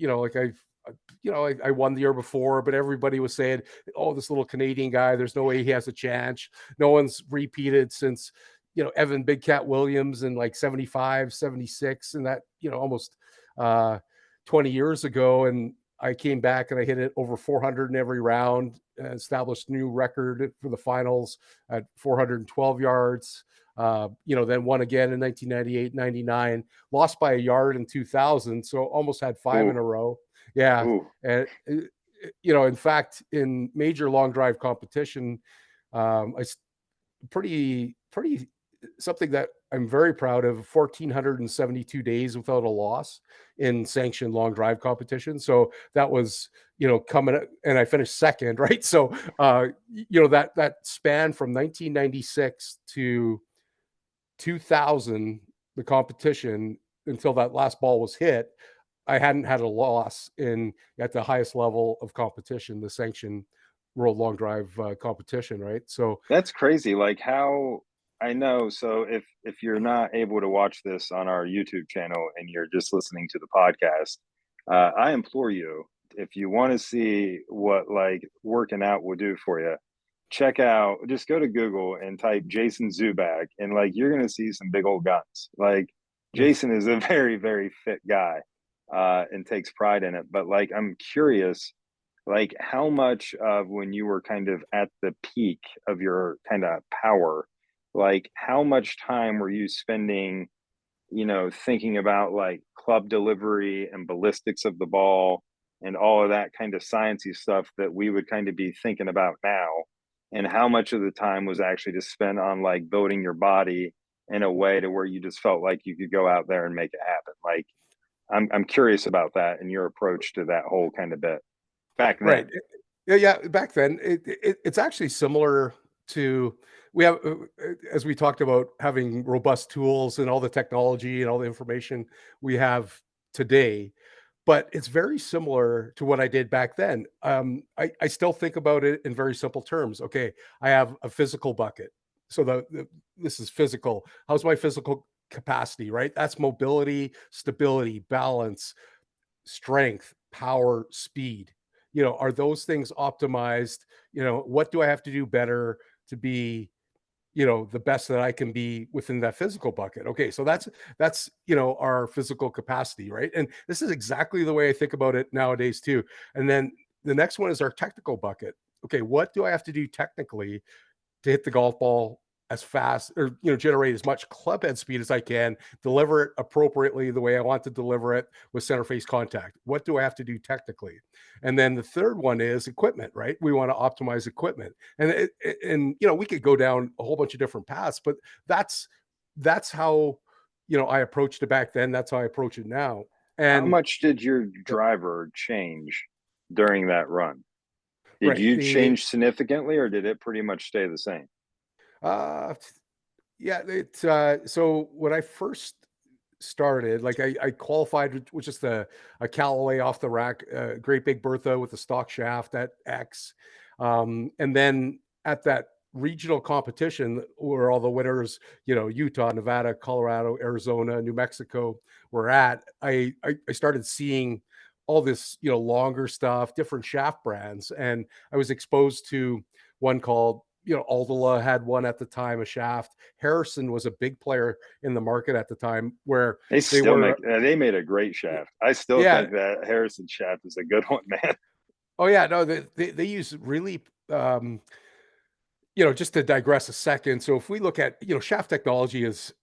I won the year before, but everybody was saying, oh, this little Canadian guy, there's no way he has a chance. No one's repeated since, Evan Big Cat Williams in like 75, 76, and that, almost 20 years ago. And I came back and I hit it over 400 in every round, established new record for the finals at 412 yards. Then won again in 1998, 99, lost by a yard in 2000. So almost had 5 in Ooh. a row. Yeah. Ooh. And, in fact, in major long drive competition, I pretty something that I'm very proud of, 1,472 days without a loss in sanctioned long drive competition. So that was, coming, and I finished second, right? So, that span from 1996 to 2000, the competition, until that last ball was hit, I hadn't had a loss at the highest level of competition, the sanctioned world long drive competition, right? So That's crazy. Like how I know. So if you're not able to watch this on our YouTube channel and you're just listening to the podcast, I implore you, if you want to see what like working out will do for you, check out. Just go to Google and type Jason Zubak, and like you're gonna see some big old guns. Like Jason is a very very fit guy, and takes pride in it. But like I'm curious like how much of when you were kind of at the peak of your kind of power, like how much time were you spending, thinking about like club delivery and ballistics of the ball and all of that kind of sciencey stuff that we would kind of be thinking about now, and how much of the time was actually just spent on like building your body in a way to where you just felt like you could go out there and make it happen. Like I'm curious about that and your approach to that whole kind of bit back right. then. Yeah. Back then, it's actually similar to, we have, as we talked about, having robust tools and all the technology and all the information we have today, but it's very similar to what I did back then. I still think about it in very simple terms. Okay, I have a physical bucket. So this is physical. How's my physical capacity, right? That's mobility, stability, balance, strength, power, speed. Are those things optimized? What do I have to do better to be, the best that I can be within that physical bucket? Okay, so that's our physical capacity, right? And this is exactly the way I think about it nowadays too. And then the next one is our technical bucket. Okay, what do I have to do technically to hit the golf ball as fast, or generate as much club head speed as I can, deliver it appropriately the way I want to deliver it with center face contact. What do I have to do technically? And then the third one is equipment, right? We want to optimize equipment. And we could go down a whole bunch of different paths, but that's how I approached it back then. That's how I approach it now. How And much did your yep, driver change during that run? Did right. you The change significantly, or did it pretty much stay the same? uh Yeah, so when I first started, like I qualified with just a Callaway off the rack, Great Big Bertha with the stock shaft at X, and then at that regional competition where all the winners, Utah, Nevada, Colorado, Arizona, New Mexico were at, I started seeing all this, longer stuff, different shaft brands, and I was exposed to one called, Aldila had one at the time, a shaft. Harrison was a big player in the market at the time where They they still were, make. They made a great shaft. I still yeah. think that Harrison shaft is a good one, man. Oh yeah, no, they use really, just to digress a second. So if we look at, shaft technology is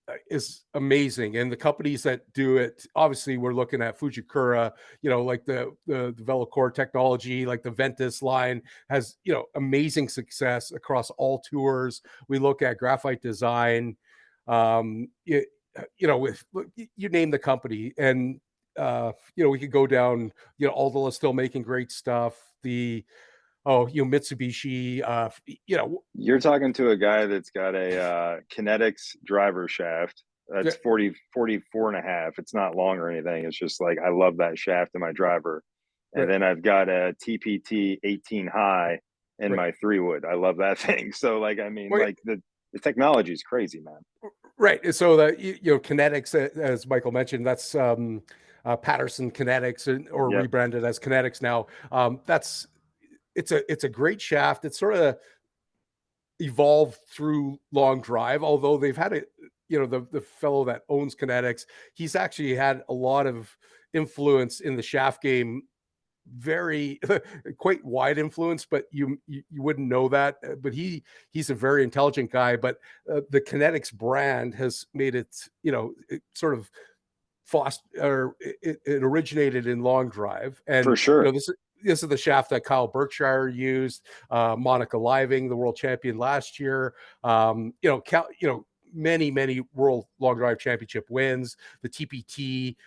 amazing, and the companies that do it, obviously we're looking at Fujikura, like the Velocore technology, like the Ventus line has, amazing success across all tours. We look at Graphite Design, it, with you name the company, and we could go down, Aldila is still making great stuff. Mitsubishi, You're talking to a guy that's got a kinetics driver shaft yeah, that's 44 and a half. It's not long or anything. It's just like I love that shaft in my driver. And right, then I've got a TPT 18 high in right. my 3 wood. I love that thing. So like I mean Well, like the technology is crazy, man. right. And so the kinetics, as Michael mentioned, that's Patterson Kinetics, or Yep. rebranded as Kinetics now. It's a great shaft. It's sort of evolved through long drive, although they've had it. The fellow that owns Kinetics, he's actually had a lot of influence in the shaft game, very quite wide influence, but you wouldn't know that. But he's a very intelligent guy. But the Kinetics brand has made it, it sort of foster, or it originated in long drive, and For sure. this is the shaft that Kyle Berkshire used, Monica Living, the world champion last year, many world long drive championship wins, the TPT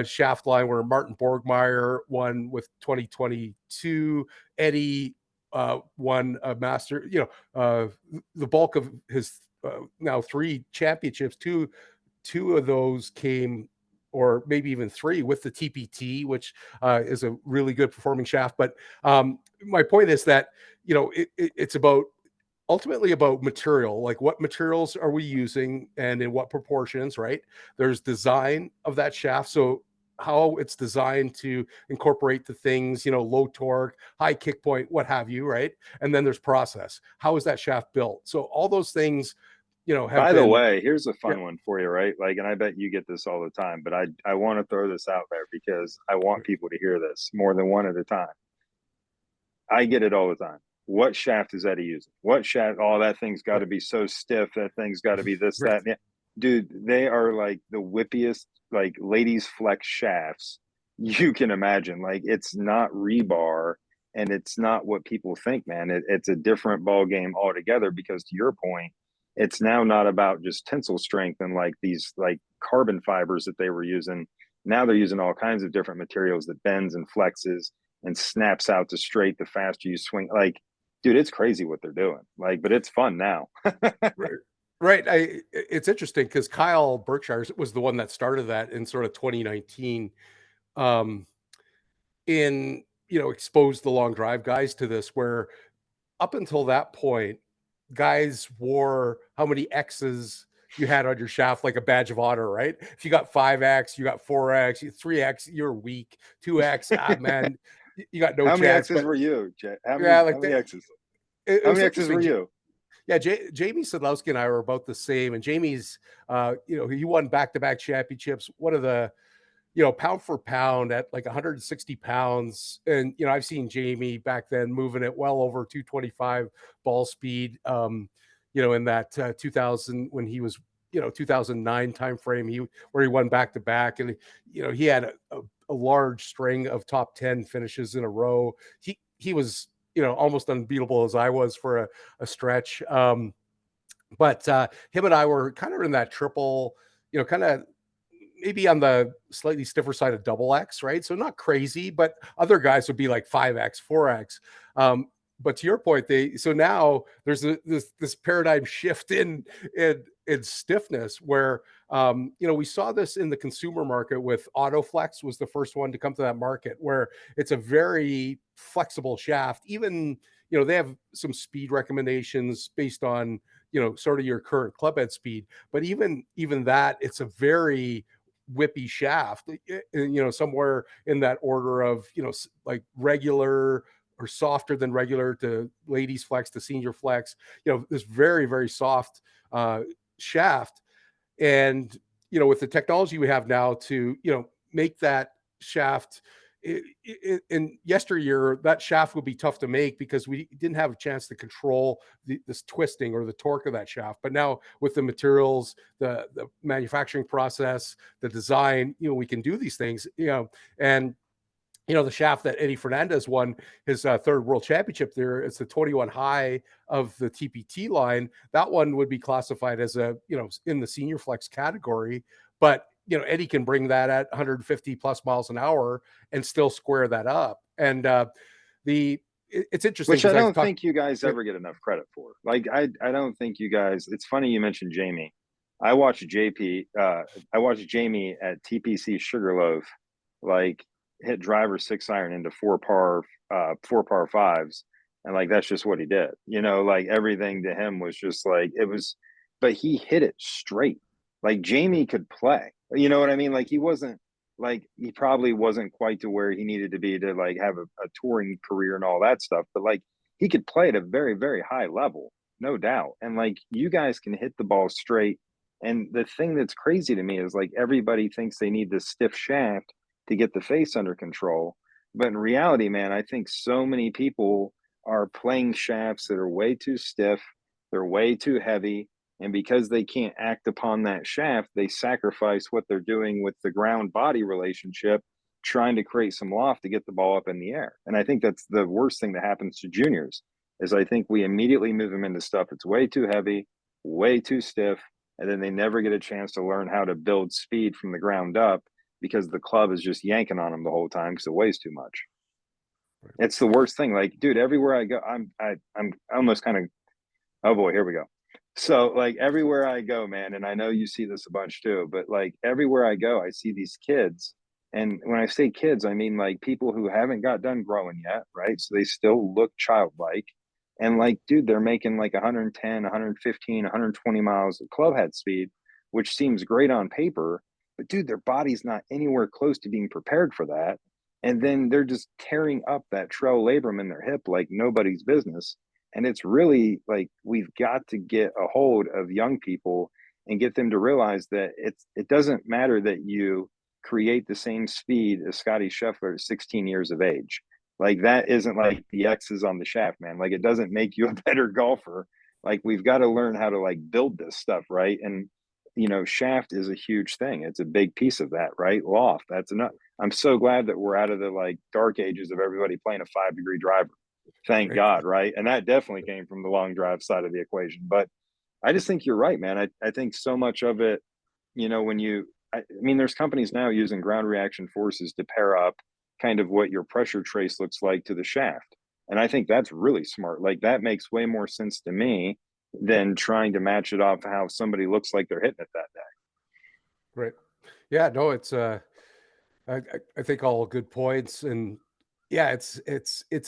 shaft line where Martin Borgmeyer won with 2022, Eddie won a master, the bulk of his now 3 championships, two of those came, or maybe even 3, with the TPT, which is a really good performing shaft. But my point is that, it's about, ultimately about material, like what materials are we using and in what proportions, right? There's design of that shaft. So how it's designed to incorporate the things, low torque, high kick point, what have you, right? And then there's process. How is that shaft built? So all those things, have By the been, way, here's a yeah, fun one for you, right? Like, and I bet you get this all the time, but I want to throw this out there because I want people to hear this more than one at a time. I get it all the time. What shaft is Eddie using? What shaft? Oh, that thing's got to right, be so stiff. That thing's got to be this, right, that. Yeah. Dude, they are like the whippiest, like ladies flex shafts you can imagine. Like it's not rebar, and it's not what people think, man. It's a different ball game altogether because to your point, it's now not about just tensile strength and like these like carbon fibers that they were using. Now they're using all kinds of different materials that bends and flexes and snaps out to straight the faster you swing. Like, dude, it's crazy what they're doing. Like, but it's fun now. right. Right. It's interesting because Kyle Berkshire was the one that started that in sort of 2019. Um, in exposed the long drive guys to this, where up until that point, guys wore how many X's you had on your shaft like a badge of honor, right? If you got 5X, you got 4X, 3X, you're weak. 2X, man, you got no How many chance. X's But were you, Jay? How many? yeah, How like many that, X's? it How was many X's were interesting. you? Yeah, Jamie Sadlowski and I were about the same, and Jamie's, he won back-to-back championships. One of the, pound for pound at like 160 pounds. And, I've seen Jamie back then moving it well over 225 ball speed. in that 2000, when he was, 2009 timeframe, where he won back to back, and he had a large string of top 10 finishes in a row. He was, almost unbeatable as I was for a stretch. But him and I were kind of in that triple, kind of maybe on the slightly stiffer side of double X, right? So not crazy, but other guys would be like 5X, 4X. But to your point, so now there's this paradigm shift in stiffness where we saw this in the consumer market with Autoflex was the first one to come to that market, where it's a very flexible shaft. Even they have some speed recommendations based on sort of your current club head speed, but even that, it's a very whippy shaft, somewhere in that order of like regular or softer than regular to ladies flex to senior flex, this very, very soft shaft. And with the technology we have now to make that shaft, in yesteryear, that shaft would be tough to make because we didn't have a chance to control this twisting or the torque of that shaft. But now with the materials, the manufacturing process, the design, we can do these things, and the shaft that Eddie Fernandez won his third world championship there, it's the 21 high of the TPT line. That one would be classified as in the senior flex category, but Eddie can bring that at 150 plus miles an hour and still square that up. And it's interesting, which I don't think you guys ever get enough credit for. Like, I don't think you guys, it's funny you mentioned Jamie. I watched Jamie at TPC Sugarloaf, like, hit driver 6-iron into four par fives. And like, that's just what he did, like everything to him was just like, it was, but he hit it straight. Like, Jamie could play, you know what I mean? Like, he wasn't, like, he probably wasn't quite to where he needed to be to like have a touring career and all that stuff, but like, he could play at a very, very high level, no doubt. And like, you guys can hit the ball straight. And the thing that's crazy to me is like, everybody thinks they need this stiff shaft to get the face under control. But in reality, man, I think so many people are playing shafts that are way too stiff, they're way too heavy, and because they can't act upon that shaft, they sacrifice what they're doing with the ground body relationship, trying to create some loft to get the ball up in the air. And I think that's the worst thing that happens to juniors, is I think we immediately move them into stuff that's way too heavy, way too stiff, and then they never get a chance to learn how to build speed from the ground up because the club is just yanking on them the whole time because it weighs too much. Right. It's the worst thing. Like, dude, everywhere I go, I'm almost kind of, oh boy, here we go. So like, everywhere I go, man, and I know you see this a bunch too, but like, everywhere I go, I see these kids. And when I say kids, I mean like people who haven't got done growing yet, right? So they still look childlike. And like, dude, they're making like 110, 115, 120 miles of club head speed, which seems great on paper. But dude, their body's not anywhere close to being prepared for that. And then they're just tearing up that trail labrum in their hip like nobody's business. And it's really like, we've got to get a hold of young people and get them to realize that it doesn't matter that you create the same speed as Scotty Scheffler at 16 years of age. Like, that isn't like the X's on the shaft, man. Like, it doesn't make you a better golfer. Like, we've got to learn how to like build this stuff, right? And shaft is a huge thing. It's a big piece of that, right? Loft, that's enough. I'm so glad that we're out of the like dark ages of everybody playing a 5-degree driver. Thank God, right? And that definitely came from the long drive side of the equation. But I just think you're right, man. I think so much of it, when I mean, there's companies now using ground reaction forces to pair up kind of what your pressure trace looks like to the shaft. And I think that's really smart. Like, that makes way more sense to me than trying to match it off how somebody looks like they're hitting it that day. Right. Yeah, no, it's I think all good points. And yeah, it's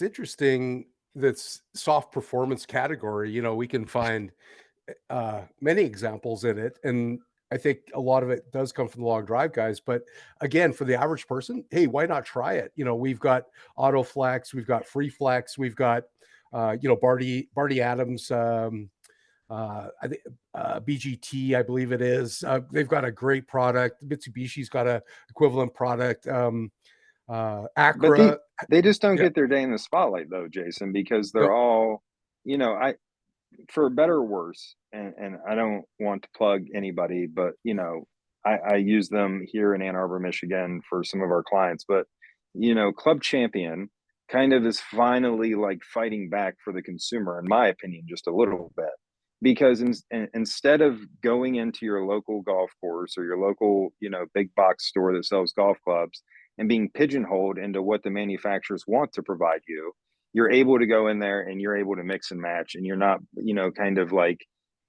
interesting, that's soft performance category. We can find many examples in it, and I think a lot of it does come from the long drive guys. But again, for the average person, hey, why not try it? We've got auto flex, we've got free flex, we've got Barty Adams, I think BGT, I believe it is. They've got a great product. Mitsubishi's got a equivalent product. But they just don't get their day in the spotlight though, Jason, because they're all, for better or worse, and I don't want to plug anybody, but I use them here in Ann Arbor, Michigan for some of our clients. But Club Champion kind of is finally like fighting back for the consumer, in my opinion, just a little bit. Because instead of going into your local golf course or your local, big box store that sells golf clubs and being pigeonholed into what the manufacturers want to provide you, you're able to go in there and you're able to mix and match, and you're not, kind of like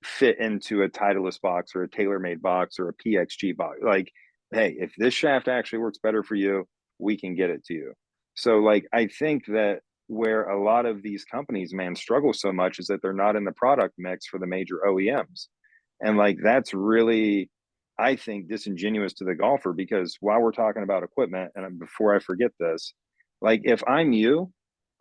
fit into a Titleist box or a TaylorMade box or a PXG box. Like, hey, if this shaft actually works better for you, we can get it to you. So, like, I think that where a lot of these companies, man, struggle so much is that they're not in the product mix for the major OEMs. And like, that's really, I think, disingenuous to the golfer, because while we're talking about equipment, and before I forget this, like, if I'm you,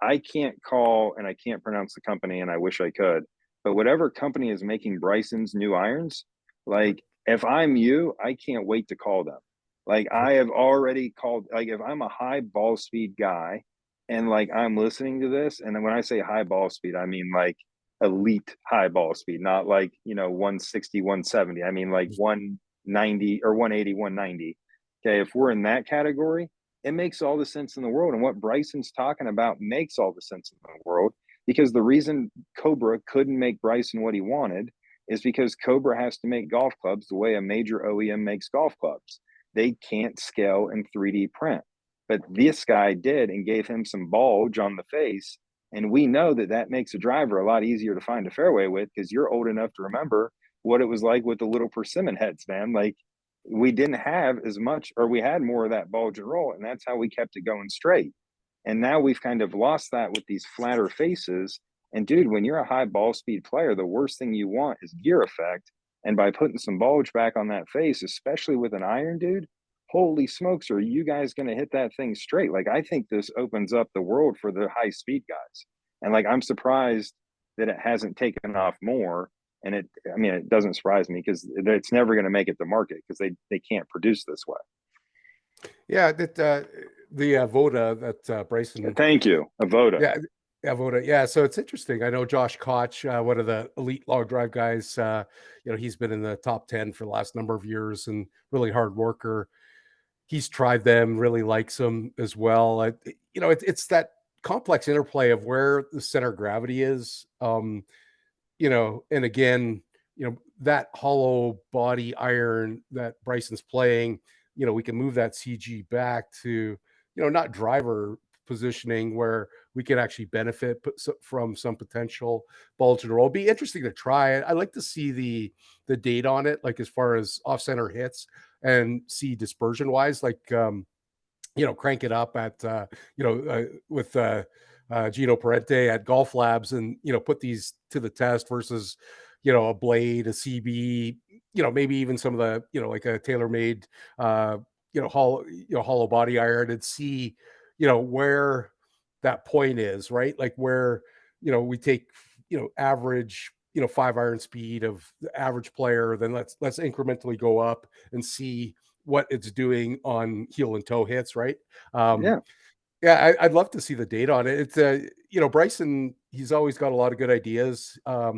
I can't call, and I can't pronounce the company, and I wish I could, but whatever company is making Bryson's new irons, like, if I'm you, I can't wait to call them. Like, I have already called, like, if I'm a high ball speed guy and like I'm listening to this, and then when I say high ball speed, I mean like elite high ball speed, not like, 160, 170. I mean like 190 or 180, 190. Okay. If we're in that category, it makes all the sense in the world. And what Bryson's talking about makes all the sense in the world, because the reason Cobra couldn't make Bryson what he wanted is because Cobra has to make golf clubs the way a major OEM makes golf clubs. They can't scale in 3D print. But this guy did, and gave him some bulge on the face. And we know that that makes a driver a lot easier to find a fairway with, because you're old enough to remember what it was like with the little persimmon heads, man. Like, we didn't have as much, or we had more of that bulge and roll, and that's how we kept it going straight. And now we've kind of lost that with these flatter faces. And dude, when you're a high ball speed player, the worst thing you want is gear effect. And by putting some bulge back on that face, especially with an iron, dude, holy smokes, are you guys going to hit that thing straight? Like, I think this opens up the world for the high speed guys. And like, I'm surprised that it hasn't taken off more. And I mean, it doesn't surprise me, because it's never going to make it to market, because they can't produce this way. Yeah, that the Voda that Bryson. Thank you, Avoda. Yeah, Voda. Yeah, so it's interesting. I know Josh Koch, one of the elite log drive guys. He's been in the top 10 for the last number of years and really hard worker. He's tried them, really likes them as well. It's that complex interplay of where the center of gravity is. And again, that hollow body iron that Bryson's playing, we can move that CG back to, not driver positioning, where we can actually benefit from some potential bulge and roll. It'd be interesting to try it. I like to see the data on it, like as far as off center hits, and see dispersion wise, like crank it up at with Gino Parente at Golf Labs, and put these to the test versus a blade, a CB, maybe even some of the like a TaylorMade hollow body iron, and see where that point is, right? Like where we take average 5-iron speed of the average player, then let's incrementally go up and see what it's doing on heel and toe hits, right? Yeah. Yeah, I'd love to see the data on it. It's Bryson, he's always got a lot of good ideas. I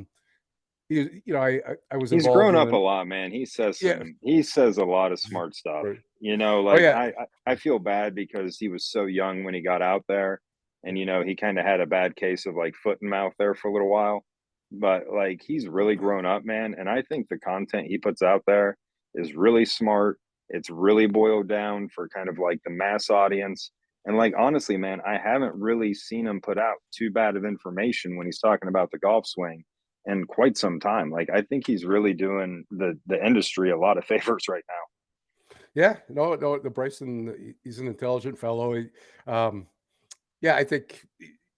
was He's involved grown in up a lot, man. yeah, He says a lot of smart stuff. right. Oh Like, yeah, I feel bad because he was so young when he got out there, and he kind of had a bad case of like foot and mouth there for a little while. But like, he's really grown up, man, and I think the content he puts out there is really smart. It's really boiled down for kind of like the mass audience. And like, honestly, man, I haven't really seen him put out too bad of information when he's talking about the golf swing in quite some time. Like, I think he's really doing the industry a lot of favors right now. yeah. No, the Bryson, he's an intelligent fellow. Yeah, I think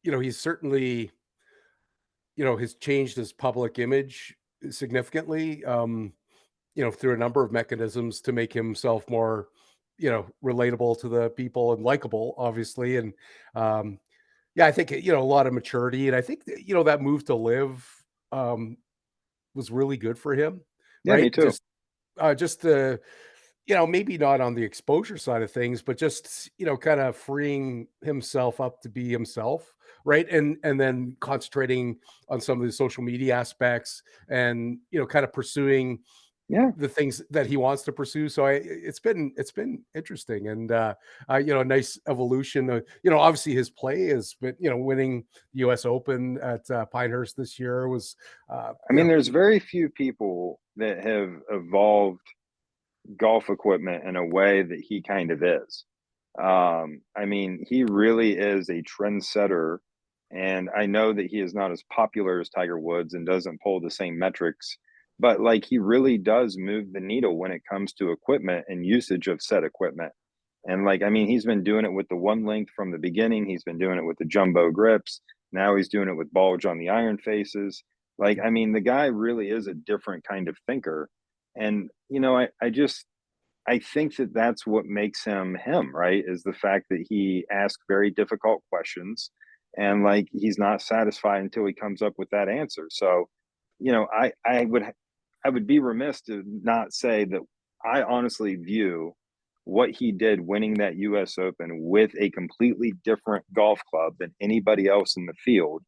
he's certainly has changed his public image significantly. Through a number of mechanisms to make himself more, relatable to the people and likable, obviously. And yeah, I think a lot of maturity, and I think that, that move to live um, was really good for him, Yeah, me right? too. Just the maybe not on the exposure side of things, but just, kind of freeing himself up to be himself, right? And then concentrating on some of the social media aspects and, kind of pursuing Yeah. the things that he wants to pursue. So it's been interesting and a nice evolution. Obviously his play has been, winning the US Open at Pinehurst this year was uh, I you mean, know, there's very few people that have evolved golf equipment in a way that he kind of is. I mean, he really is a trendsetter, and I know that he is not as popular as Tiger Woods and doesn't pull the same metrics, but like he really does move the needle when it comes to equipment and usage of said equipment. And like, I mean, he's been doing it with the one length from the beginning. He's been doing it with the jumbo grips. Now he's doing it with bulge on the iron faces. Like, I mean, the guy really is a different kind of thinker. And, I think that that's what makes him him, right? Is the fact that he asks very difficult questions and like he's not satisfied until he comes up with that answer. So, I would be remiss to not say that I honestly view what he did winning that US Open with a completely different golf club than anybody else in the field.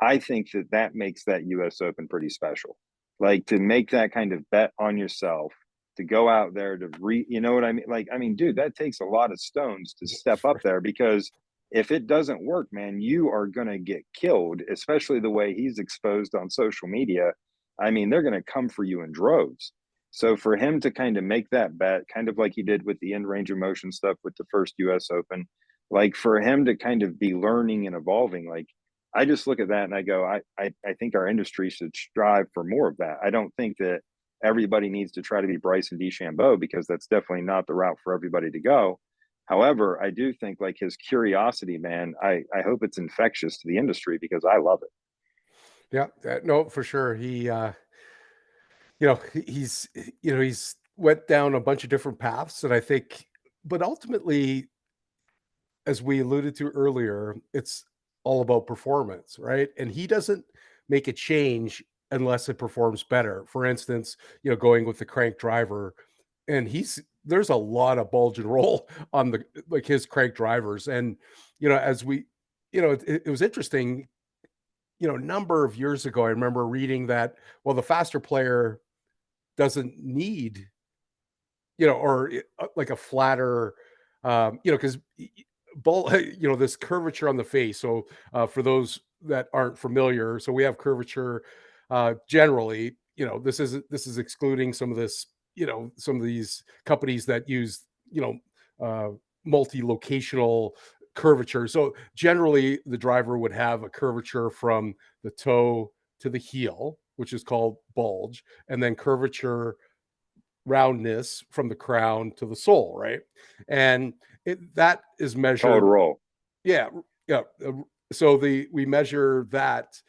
I think that that makes that US Open pretty special. Like to make that kind of bet on yourself, to go out there to you know what I mean? Like, I mean, dude, that takes a lot of stones to step up there because if it doesn't work, man, you are going to get killed, especially the way he's exposed on social media. I mean, they're going to come for you in droves. So for him to kind of make that bet, kind of like he did with the end range of motion stuff with the first US Open, like for him to kind of be learning and evolving, like I just look at that and I go, I think our industry should strive for more of that. I don't think that everybody needs to try to be Bryson DeChambeau because that's definitely not the route for everybody to go. However, I do think like his curiosity, man, I hope it's infectious to the industry because I love it. yeah, no, for sure. He's he's went down a bunch of different paths, and I think, but ultimately, as we alluded to earlier, it's all about performance, right? And he doesn't make a change unless it performs better. For instance, going with the crank driver, and there's a lot of bulge and roll on the like his crank drivers, and as we, it was interesting. A number of years ago, I remember reading that well, the faster player doesn't need or like a flatter, because ball, this curvature on the face. So for those that aren't familiar, so we have curvature generally. This is excluding some of this, some of these companies that use, multi-locational curvature. So generally, the driver would have a curvature from the toe to the heel, which is called bulge, and then curvature roundness from the crown to the sole, right? And that is Call it a measured. roll. Yeah, yeah. So we measure that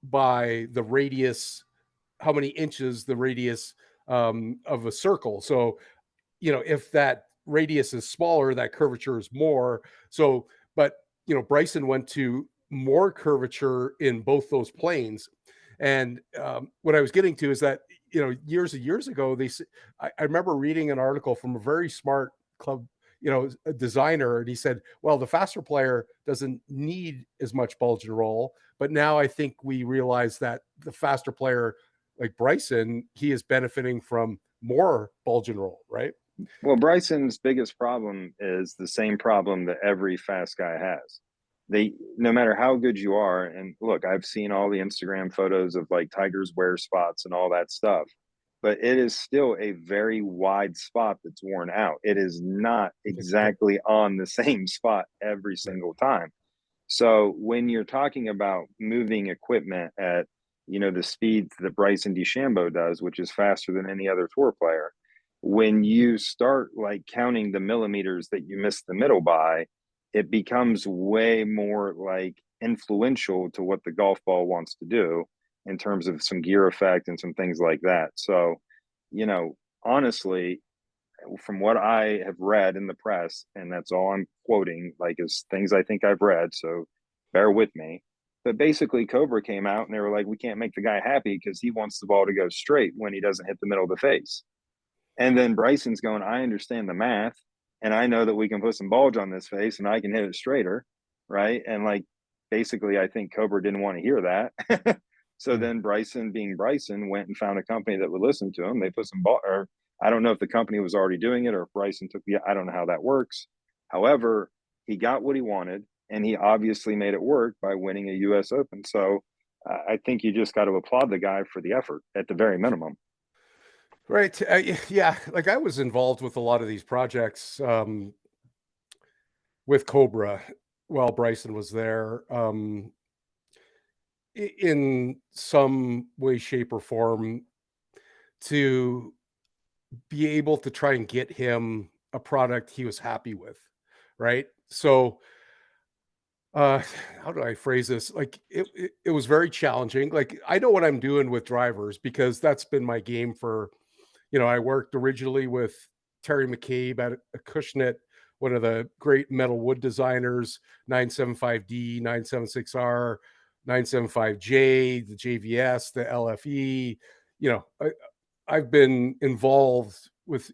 by the radius, how many inches the radius of a circle. So if that radius is smaller, that curvature is more. So, but Bryson went to more curvature in both those planes. And what I was getting to is that years and years ago, I remember reading an article from a very smart club, a designer, and he said, "Well, the faster player doesn't need as much bulge and roll, but now I think we realize that the faster player, like Bryson, he is benefiting from more bulge and roll, right?" Well, Bryson's biggest problem is the same problem that every fast guy has. No matter how good you are, and look, I've seen all the Instagram photos of like Tiger's wear spots and all that stuff, but it is still a very wide spot that's worn out. It is not Yep. exactly on the same spot every Right. single time. So when you're talking about moving equipment at, the speeds that Bryson DeChambeau does, which is faster than any other tour player, when you start like counting the millimeters that you miss the middle by, it becomes way more like influential to what the golf ball wants to do in terms of some gear effect and some things like that. So, honestly, from what I have read in the press, and that's all I'm quoting, like is things I think I've read. So bear with me. But basically, Cobra came out and they were like, we can't make the guy happy because he wants the ball to go straight when he doesn't hit the middle of the face. And then Bryson's going, I understand the math, and I know that we can put some bulge on this face and I can hit it straighter, right? And like basically, I think Cobra didn't want to hear that. So Yeah. then Bryson, being Bryson, went and found a company that would listen to him. They put some ball, or I don't know if the company was already doing it or if Bryson took the, I don't know how that works. However, he got what he wanted, and he obviously made it work by winning a U.S. Open. So I think you just got to applaud the guy for the effort at the very minimum. Right. Yeah. Like I was involved with a lot of these projects with Cobra while Bryson was there, in some way, shape, or form to be able to try and get him a product he was happy with. Right. So, uh, how do I phrase this? Like it was very challenging. Like I know what I'm doing with drivers because that's been my game for, I worked originally with Terry McCabe at Acushnet, one of the great metal wood designers, 975D, 976R, 975J, the JVS, the LFE. I've been involved with,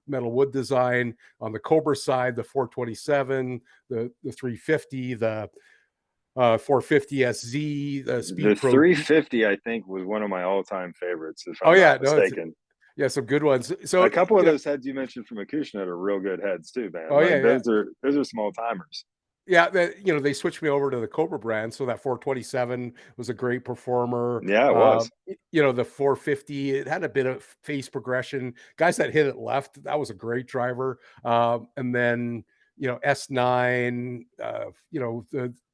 metal wood design on the Cobra side, the 427, the 350, the 450 SZ, the The Speed Pro D. 350, I think, was one of my all-time favorites, if Oh I'm yeah, not no, it's mistaken. yeah, some good ones. So A couple of those heads you mentioned from Acushnet are real good heads too, man. oh yeah, Like yeah. those are small timers. Yeah, they switched me over to the Cobra brand, so that 427 was a great performer. Yeah, it was. The 450, it had a bit of face progression. Guys that hit it left, that was a great driver. And then S9,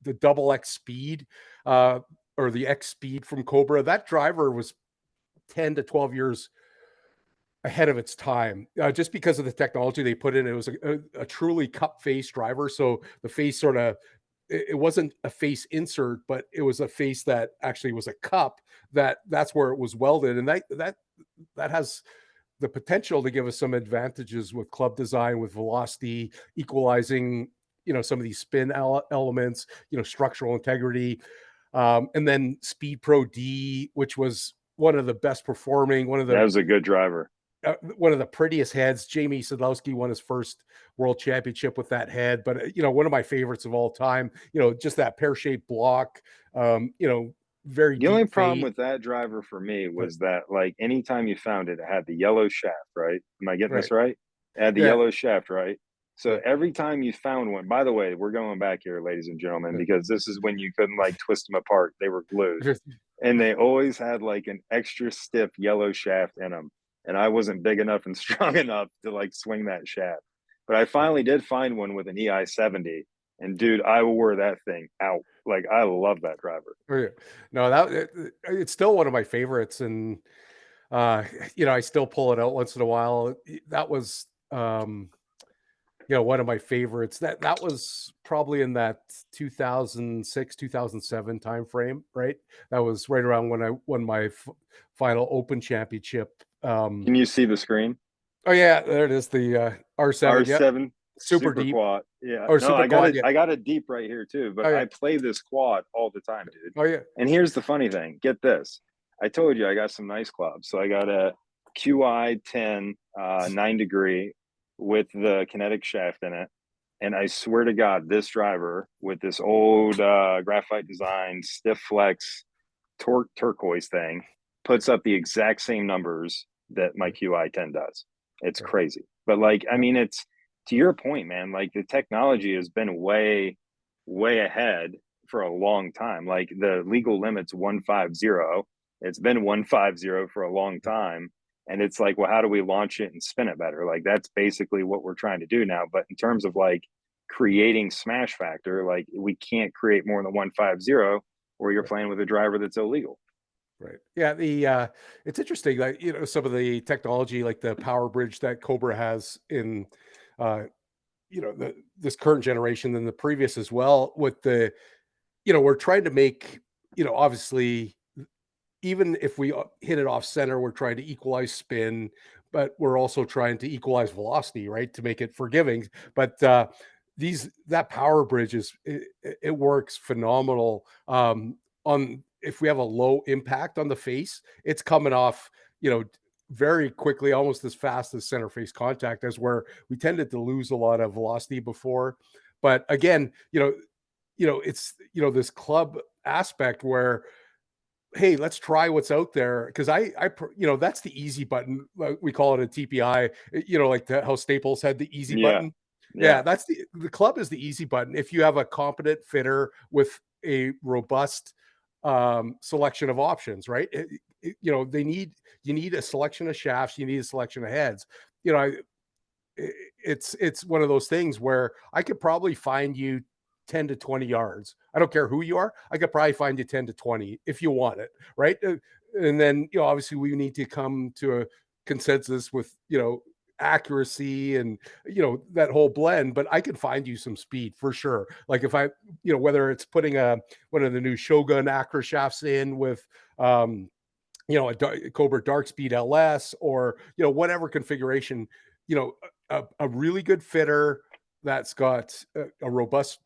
the double X speed, or the X speed from Cobra. That driver was 10 to 12 years ahead of its time, just because of the technology they put in. It was a truly cup face driver. So the face sort of, it wasn't a face insert, but it was a face that actually was a cup. That's where it was welded, and that has the potential to give us some advantages with club design, with velocity, equalizing, some of these spin elements, structural integrity, and then Speed Pro D, which was one of the best performing, That was a good driver. one of the prettiest heads. Jamie Sadlowski won his first world championship with that head, but one of my favorites of all time. Just that pear-shaped block. Very The only deep problem fade. with that driver for me Right, was that, like, anytime you found it, it had the yellow shaft, right? Am I getting this right. right? It had the Yeah, yellow shaft, right? So yeah, every time you found one, by the way, we're going back here, ladies and gentlemen, yeah. because this is when you couldn't like twist them apart. They were glued. Just- And they always had like an extra stiff yellow shaft in them. And I wasn't big enough and strong enough to like swing that shaft. But I yeah. finally did find one with an EI 70. And dude, I wore that thing out. Like, I love that driver. Oh, yeah. No, it's still one of my favorites, and uh, I still pull it out once in a while. That was one of my favorites. That was probably in that 2006, 2007 time frame, right? That was right around when I won my final Open championship. Can you see the screen? Oh yeah, there it is, the R7. Yep, R7 super super deep, quad. Yeah. or No, super I got quad. it. Yeah. I got it deep right here too, Oh but yeah. I play this quad all the time, dude. Oh yeah. And here's the funny thing. Get this. I told you I got some nice clubs. So I got a QI 10 9 degree with the kinetic shaft in it. And I swear to God, this driver with this old graphite design, stiff flex turquoise thing puts up the exact same numbers that my QI 10 does. It's Right. crazy. But like, I Yep. mean, it's to your point, man, like the technology has been way, way ahead for a long time. Like the legal limit's 150. It's been 150 for a long time. And it's like, well, how do we launch it and spin it better? Like that's basically what we're trying to do now. But in terms of like creating smash factor, like we can't create more than 150 or you're Right. playing with a driver that's illegal. Right. Yeah. It's interesting, like, some of the technology, like the power bridge that Cobra has in, uh, this current generation than the previous as well. With the, we're trying to make, obviously, even if we hit it off center, we're trying to equalize spin, but we're also trying to equalize velocity, right, to make it forgiving. But that power bridge it works phenomenal. On if we have a low impact on the face, it's coming off, very quickly, almost as fast as center face contact, as where we tended to lose a lot of velocity before. But again, it's this club aspect where, hey, let's try what's out there, because that's the easy button. We call it a TPI. Like how Staples had the easy Yeah. button. Yeah, Yeah. that's the club is the easy button. If you have a competent fitter with a robust selection of options, right? You need a selection of shafts, you need a selection of heads. You know, it's one of those things where I could probably find you 10 to 20 yards. I don't care who you are. I could probably find you 10 to 20 if you want it, right? And then, obviously we need to come to a consensus with, accuracy and, that whole blend, but I can find you some speed for sure. Like if I, whether it's putting one of the new Shogun Acra shafts in with, a Cobra Dark Speed LS, or, whatever configuration, a really good fitter that's got a robust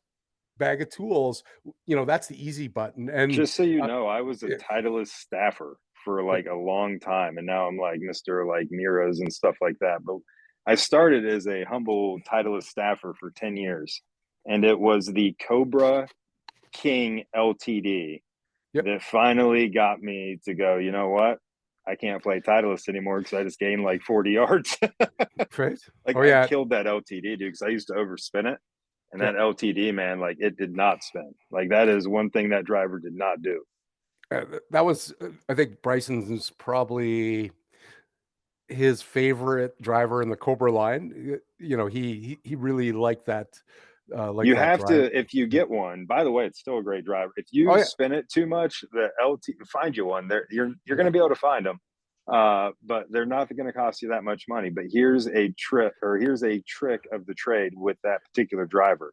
bag of tools, that's the easy button. And Just so you uh, know, I was a yeah, Titleist staffer for yeah, like a long time, and now I'm like Mr. like Miras and stuff like that. But I started as a humble Titleist staffer for 10 years, and it was the Cobra King LTD yep, that finally got me to go, you know what? I can't play Titleist anymore because I just gained like 40 yards. right. Like Oh I yeah, killed that LTD, dude, because I used to overspin it. And yeah. that LTD, man, like it did not spin. Like that is one thing that driver did not do. That was, I think Bryson's probably his favorite driver in the Cobra line. He really liked You that have drive. to, if you Yeah. get one, by the way, it's still a great driver. If Oh you yeah, spin it too much, the LT find you one. There you're going to be able to find them. But they're not going to cost you that much money. But here's a trick of the trade with that particular driver.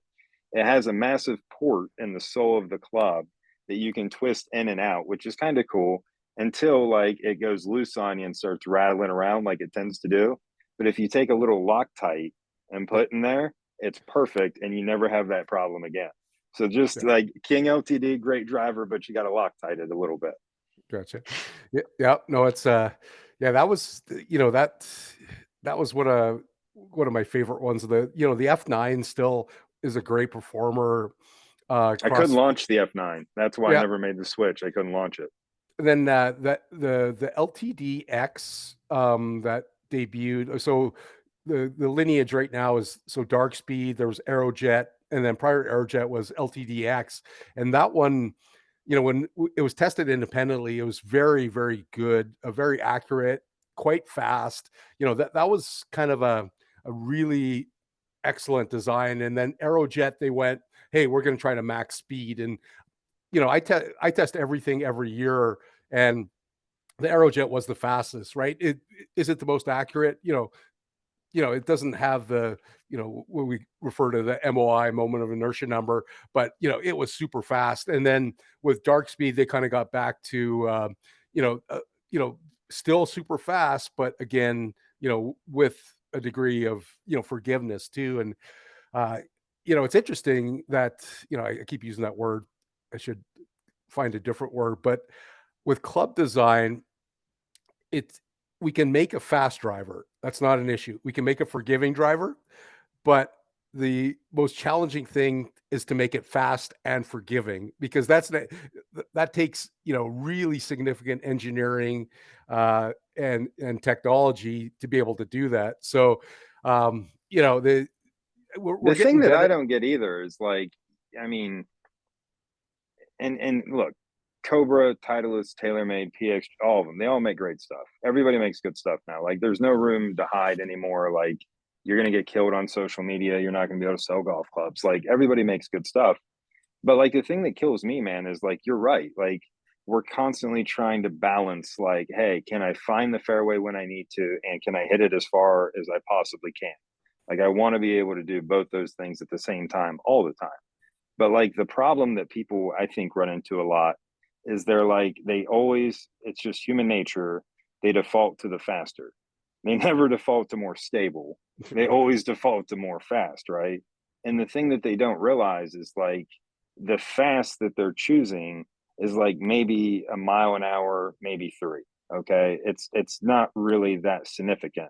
It has a massive port in the sole of the club that you can twist in and out, which is kind of cool until like it goes loose on you and starts rattling around like it tends to do. But if you take a little Loctite and yeah, put in there, it's perfect and you never have that problem again. So just yeah. like King LTD, great driver, but you got to Loctite it a little bit. Gotcha. Yeah, yeah. No, it's yeah, that was that was one of my favorite ones. The F9 still is a great performer. I couldn't Cross launch the F9. That's why I Yeah. never made the switch. I couldn't launch it. Then the LTD-X that debuted. So the lineage right now is, so Dark Speed, there was Aerojet, and then prior to Aerojet was LTD-X. And that one, when it was tested independently, it was very, very good, very accurate, quite fast. That was kind of a really excellent design. And then Aerojet, they went, hey, we're going to try to max speed. And I test everything every year, and the Aerojet was the fastest, right? Is it the most accurate? It doesn't have the, what we refer to the MOI, moment of inertia number, but it was super fast. And then with Dark Speed, they kind of got back to you know, uh, you know, still super fast, but again, with a degree of forgiveness too. And uh, it's interesting that I keep using that word. I should find a different word, but with club design, it's we can make a fast driver. That's not an issue. We can make a forgiving driver, but the most challenging thing is to make it fast and forgiving, because that takes really significant engineering and technology to be able to do that. So we're The thing getting that I better. don't get either is like, I mean, and look, Cobra, Titleist, TaylorMade, PX, all of them, they all make great stuff. Everybody makes good stuff now. Like, there's no room to hide anymore. Like, you're gonna get killed on social media. You're not gonna be able to sell golf clubs. Like, everybody makes good stuff. But like the thing that kills me, man, is like you're right. Like we're constantly trying to balance like, hey, can I find the fairway when I need to and can I hit it as far as I possibly can? Like I want to be able to do both those things at the same time all the time. But like the problem that people I think run into a lot is they're like they always it's just human nature. They default to the faster. They never default to more stable. They Right. always default to more fast, right? And the thing that they don't realize is like the fast that they're choosing is like maybe a mile an hour, maybe three. Okay. It's not really that significant.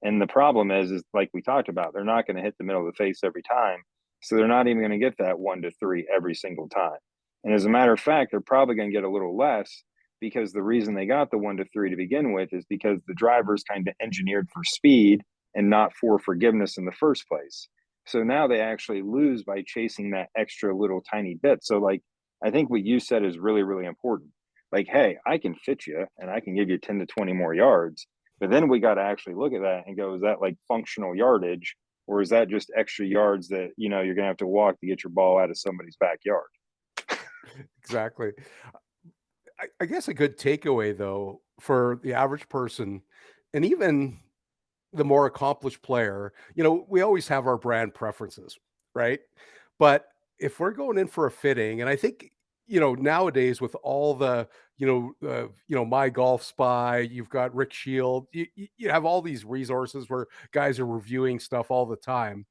And the problem is like we talked about, they're not going to hit the middle of the face every time. So they're not even going to get that 1 to 3 every single time. And as a matter of fact, they're probably going to get a little less because the reason they got the 1 to 3 to begin with is because the driver's kind of engineered for speed and not for forgiveness in the first place. So now they actually lose by chasing that extra little tiny bit. So, like, I think what you said is really, really important. Like, hey, I can fit you and I can give you 10 to 20 more yards. But then we got to actually look at that and go, is that like functional yardage, or is that just extra yards that, you're going to have to walk to get your ball out of somebody's backyard? Exactly. I guess a good takeaway though for the average person, and even the more accomplished player, we always have our brand preferences, right? But if we're going in for a fitting, and I think, nowadays with all the, my golf spy, you've got Rick Shield, you have all these resources where guys are reviewing stuff all the time.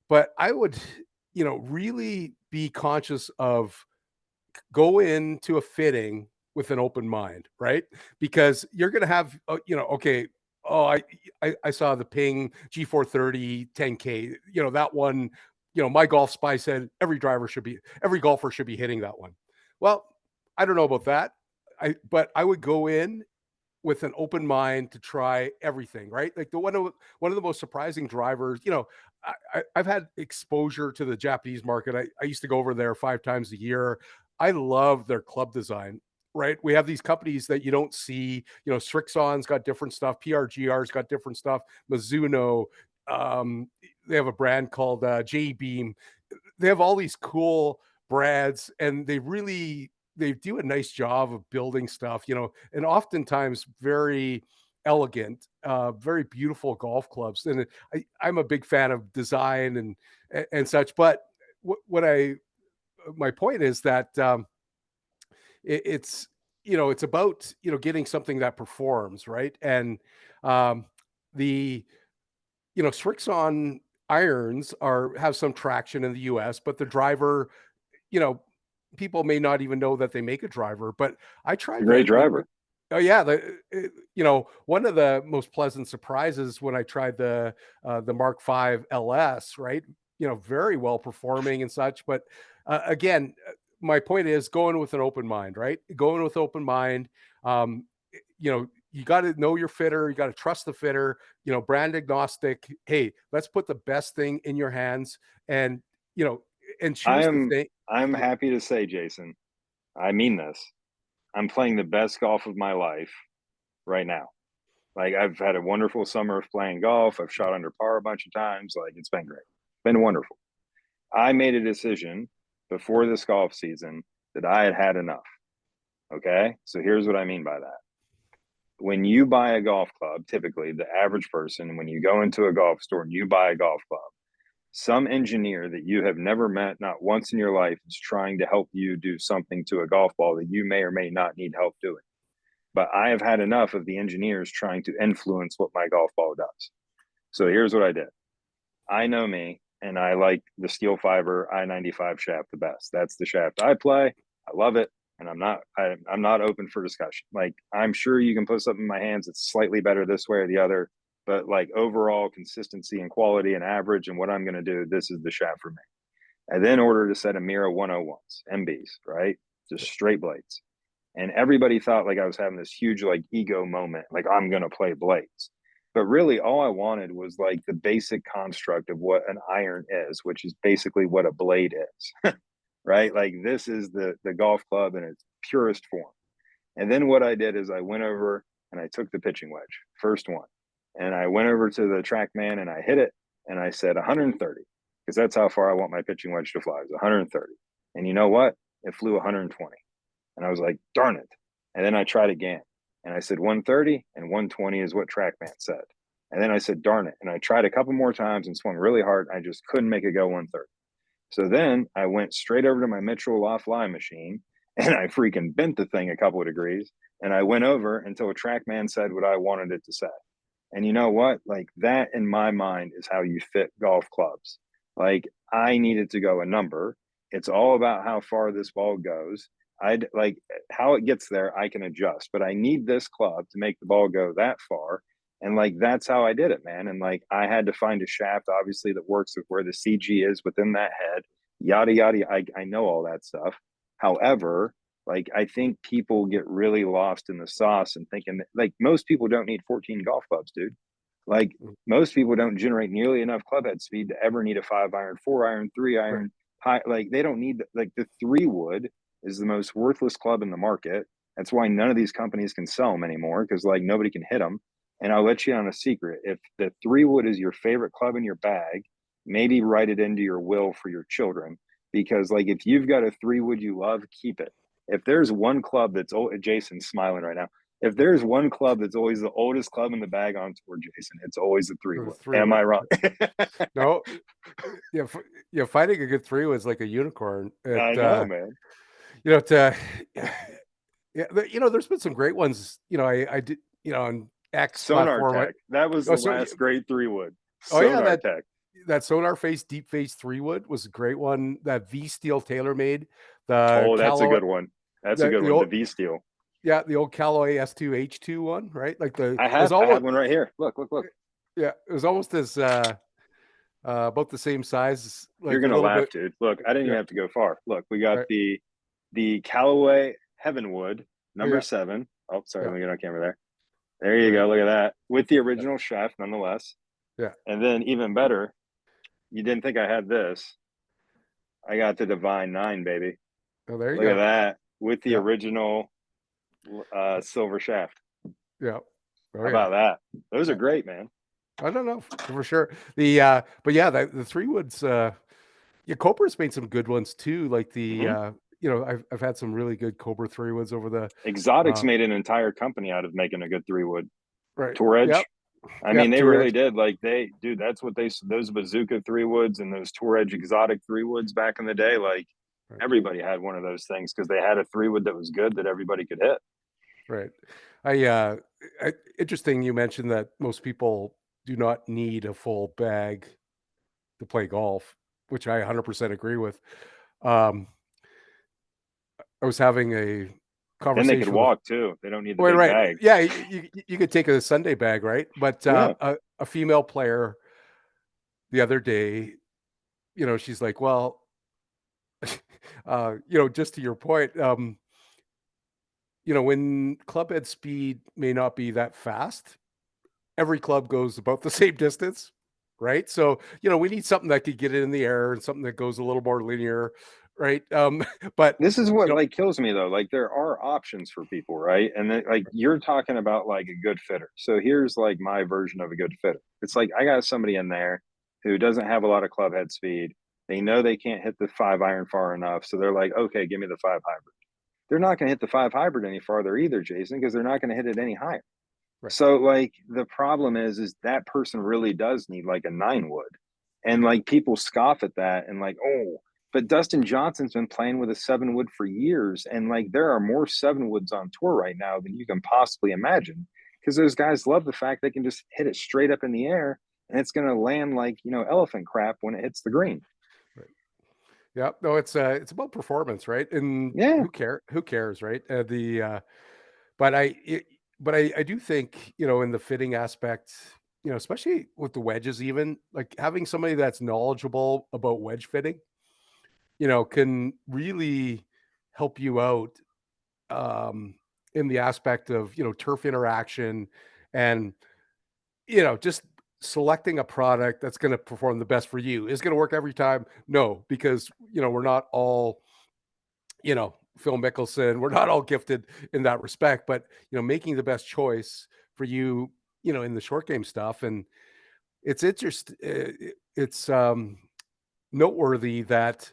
But I would, really be conscious of go into a fitting with an open mind, right? Because you're going to have, okay, oh, I saw the Ping G430 10K, that one, my golf spy said every golfer should be hitting that one. Well, I don't know about that. But I would go in with an open mind to try everything, right? Like one of the most surprising drivers, I've had exposure to the Japanese market. I used to go over there 5 times a year. I love their club design, right? We have these companies that you don't see, Strixon's got different stuff, PRGR's got different stuff, Mizuno, they have a brand called J Beam. They have all these cool brands, and they do a nice job of building stuff, and oftentimes very elegant, very beautiful golf clubs. And I'm a big fan of design and such. But what I my point is that it's it's about getting something that performs, right? And the Srixon irons have some traction in the US, but the driver, you know, people may not even know that they make a driver. But I tried Great the driver. oh yeah, one of the most pleasant surprises when I tried the Mark V LS, right? Very well performing and such. But again, my point is going with an open mind, right? Going with open mind. Um, you got to know your fitter. You got to trust the fitter. Brand agnostic. Hey, let's put the best thing in your hands, and you know, and choose the I'm thing. I'm happy to say, Jason, I mean this. I'm playing the best golf of my life right now. Like, I've had a wonderful summer of playing golf. I've shot under par a bunch of times. Like, it's been great. Been wonderful. I made a decision before this golf season that I had had enough. Okay? So here's what I mean by that. When you buy a golf club, typically the average person, when you go into a golf store and you buy a golf club, some engineer that you have never met, not once in your life, is trying to help you do something to a golf ball that you may or may not need help doing. But I have had enough of the engineers trying to influence what my golf ball does. So here's what I did. I know me, and I like the steel fiber I-95 shaft the best. That's the shaft I play. I love it, and I'm not open for discussion. Like, I'm sure you can put something in my hands that's slightly better this way or the other, but like overall consistency and quality and average and what I'm going to do, this is the shaft for me. I then ordered a set of Mira 101s, MBs, right? Just straight blades. And everybody thought like I was having this huge like ego moment, like I'm going to play blades. But really, all I wanted was like the basic construct of what an iron is, which is basically what a blade is, right? Like, this is the golf club in its purest form. And then what I did is I went over and I took the pitching wedge, first one, and I went over to the track man and I hit it, and I said 130, because that's how far I want my pitching wedge to fly, is 130. And you know what? It flew 120. And I was like, darn it. And then I tried again. And I said 130, and 120 is what TrackMan said. And then I said, darn it. And I tried a couple more times and swung really hard. I just couldn't make it go 130. So then I went straight over to my Mitchell Loft Lie machine and I freaking bent the thing a couple of degrees. And I went over until a TrackMan said what I wanted it to say. And you know what? Like, that in my mind is how you fit golf clubs. Like, I needed to go a number. It's all about how far this ball goes. I'd like how it gets there, I can adjust, but I need this club to make the ball go that far. And like that's how I did it, man. And like I had to find a shaft, obviously, that works with where the CG is within that head, yada yada. I know all that stuff. However, like I think people get really lost in the sauce and thinking that, like most people don't need 14 golf clubs, dude. Like most people don't generate nearly enough club head speed to ever need a 5 iron, 4 iron, three Right. iron, high. Like they don't need like the 3 wood is the most worthless club in the market. That's why none of these companies can sell them anymore because like nobody can hit them. And I'll let you on a secret. If the 3 wood is your favorite club in your bag, maybe write it into your will for your children because like if you've got a 3 wood you love, keep it. If there's one club that's old, Jason's smiling right now. If there's one club that's always the oldest club in the bag on tour, Jason, it's always the 3 wood. Three Am wood. I wrong? No, yeah, yeah. Finding a good three was like a unicorn. I know, man. You know, yeah, there's been some great ones. I did, on X Sonar platform. Tech. That was Oh, the so last great 3 wood. oh yeah, Sonar Tech. that sonar face deep face 3 wood was a great one. That V Steel Tailor made the Oh, that's a Callaway, good one. That's a good the one. The old V Steel. yeah, the old Callaway S2H2 one, right? Like it was I have almost one right here. Look, look, look. yeah, it was almost as about the same size, You're like a gonna little laugh, bit. dude. Look, I didn't Yeah, even have to go far. Look, we got right. the Callaway Heavenwood number Yeah, 7. Oh, sorry, yeah, let me get on camera there. There you right. go. Look at that. With the Yeah, original shaft, nonetheless. yeah. And then even better, you didn't think I had this. I got the Divine 9, baby. Oh, there you Look at go. that. With the Yeah, original silver shaft. yeah. Oh How yeah. about that? Those are Yeah. great, man. I don't know for sure. But yeah, the 3 woods. Yeah, Cobra's made some good ones too. Like Hmm. I've had some really good Cobra 3 woods over the. Exotics Uh, made an entire company out of making a good 3 wood. right. Tour Yep. Edge. I mean, Yep. they Tour really Edge. did. Like dude, that's what those bazooka 3 woods and those Tour Edge exotic 3 woods back in the day. Like Right. everybody had one of those things because they had a 3 wood that was good that everybody could hit. Right. Interesting. You mentioned that most people do not need a full bag to play golf, which I 100% agree with. Um, I was having a Then they could conversation with a walk too. They don't need the Wait, big right. bag. Yeah, you could take a Sunday bag, right? But Yeah. a female player the other day, she's like, "Well, just to your point, when club head speed may not be that fast, every club goes about the same distance, right? So, we need something that could get it in the air and something that goes a little more linear, right? But This is you what know, like kills me though. Like there are options for people, right? And then like you're talking about like a good fitter. So here's like my version of a good fitter. It's like I got somebody in there who doesn't have a lot of club head speed. They know they can't hit the 5 iron far enough. So they're like, okay, give me the 5 hybrid. They're not going to hit the 5 hybrid any farther either, Jason, because they're not going to hit it any higher. right, So like the problem is that person really does need like a 9 wood. And like people scoff at that and like, oh, but Dustin Johnson's been playing with a 7 wood for years. And like there are more 7 woods on tour right now than you can possibly imagine. Because those guys love the fact they can just hit it straight up in the air and it's gonna land like, elephant crap when it hits the green. right. Yeah, no, it's about performance, right? And Yeah. who cares, right? But I do think, in the fitting aspect, especially with the wedges, even like having somebody that's knowledgeable about wedge fitting, can really help you out um, in the aspect of, turf interaction and, just selecting a product that's going to perform the best for you. Is going to work every time? No, because, we're not all, Phil Mickelson. We're not all gifted in that respect, but making the best choice for you, in the short game stuff. And it's noteworthy that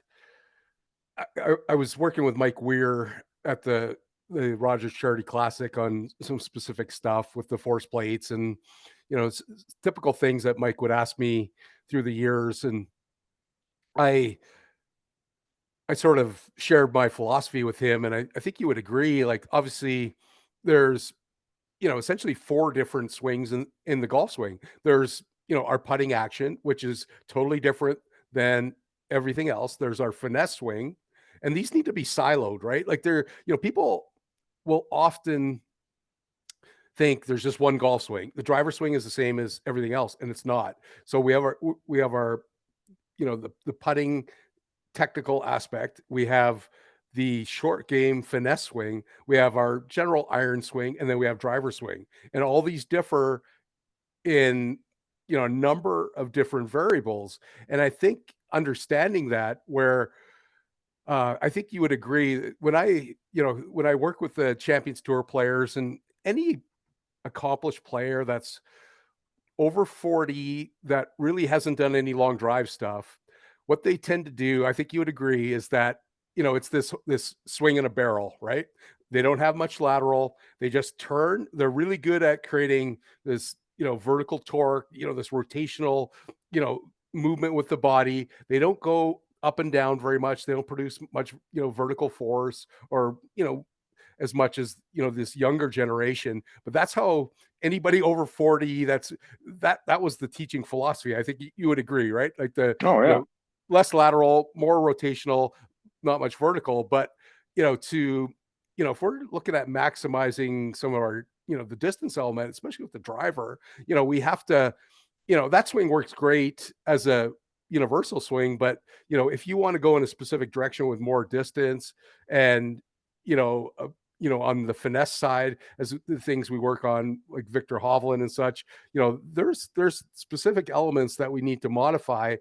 I was working with Mike Weir at the Rogers Charity Classic on some specific stuff with the force plates and typical things that Mike would ask me through the years, and I I sort of shared my philosophy with him, and I think you would agree. Like, obviously, there's essentially four different swings in the golf swing. There's our putting action, which is totally different than everything else. There's our finesse swing, and these need to be siloed, right? Like people will often think there's just one golf swing. The driver swing is the same as everything else, and it's not. So we have our the putting technical aspect. We have the short game finesse swing. We have our general iron swing, and then we have driver swing. And all these differ in a number of different variables. And I think understanding that, where I think you would agree that when I work with the Champions Tour players and any accomplished player that's over 40 that really hasn't done any long drive stuff, what they tend to do, I think you would agree, is that it's this swing in a barrel, right? They don't have much lateral. They just turn. They're really good at creating this, vertical torque, this rotational, movement with the body. They don't go up and down very much. They don't produce much, vertical force, or, as much as this younger generation. But that's how anybody over 40, that was the teaching philosophy. I think you would agree, right? Like Oh yeah. less lateral, more rotational, not much vertical. But if we're looking at maximizing some of our, the distance element, especially with the driver, we have to, that swing works great as a universal swing. But if you want to go in a specific direction with more distance, and you know uh, on the finesse side, as the things we work on, like Victor Hovland and such, there's specific elements that we need to modify,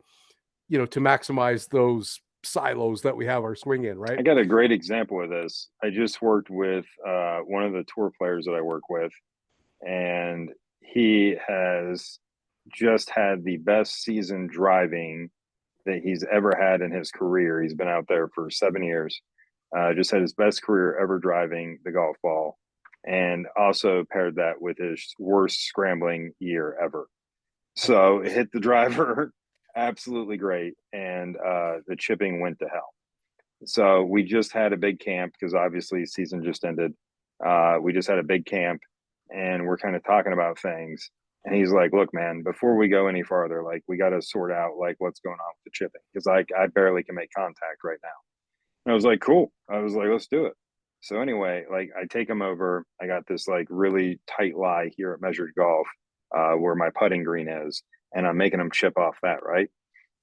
to maximize those silos that we have our swing in, right? I got a great example of this. I just worked with one of the tour players that I work with, and he has just had the best season driving that he's ever had in his career. He's been out there for 7 years. Just had his best career ever driving the golf ball, and also paired that with his worst scrambling year ever. So it hit the driver absolutely great, and the chipping went to hell. So we just had a big camp because obviously season just ended. We just had a big camp, and we're kind of talking about things. And he's like, "Look, man, before we go any farther, like we got to sort out like what's going on with the chipping because like I barely can make contact right now." And I was like, "Cool." I was like, "Let's do it." So anyway, like I take him over. I got this like really tight lie here at Measured Golf, where my putting green is, and I'm making him chip off that, right?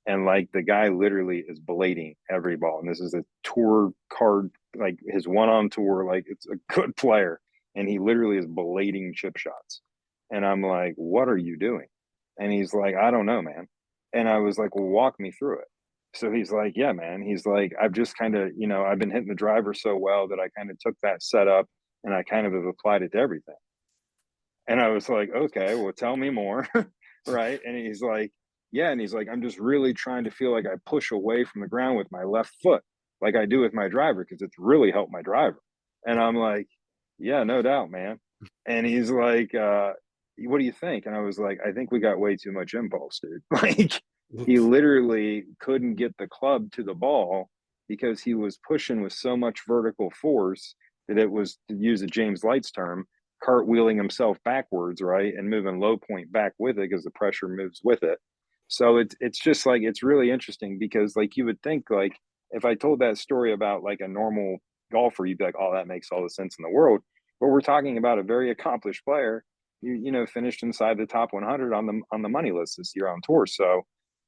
And like the guy literally is blading every ball. And this is a tour card, like his one on tour, like it's a good player. And he literally is blading chip shots. And I'm like, what are you doing? And he's like, I don't know, man. And I was like, well, walk me through it. So he's like, yeah, man. He's like, I've just kind of, I've been hitting the driver so well that I kind of took that setup and I kind of have applied it to everything. And I was like, okay, well, tell me more. Right. And he's like, yeah. And he's like, I'm just really trying to feel like I push away from the ground with my left foot, like I do with my driver, because it's really helped my driver. And I'm like, yeah, no doubt, man. And he's like, what do you think? And I was like, I think we got way too much impulse, dude. Like, he literally couldn't get the club to the ball because he was pushing with so much vertical force that it was, to use a James Lights term, cartwheeling himself backwards, right, and moving low point back with it because the pressure moves with it. So it's just like it's really interesting because like you would think like if I told that story about like a normal golfer, you'd be like, oh, that makes all the sense in the world. But we're talking about a very accomplished player. Finished inside the top 100 on the money list this year on tour. So,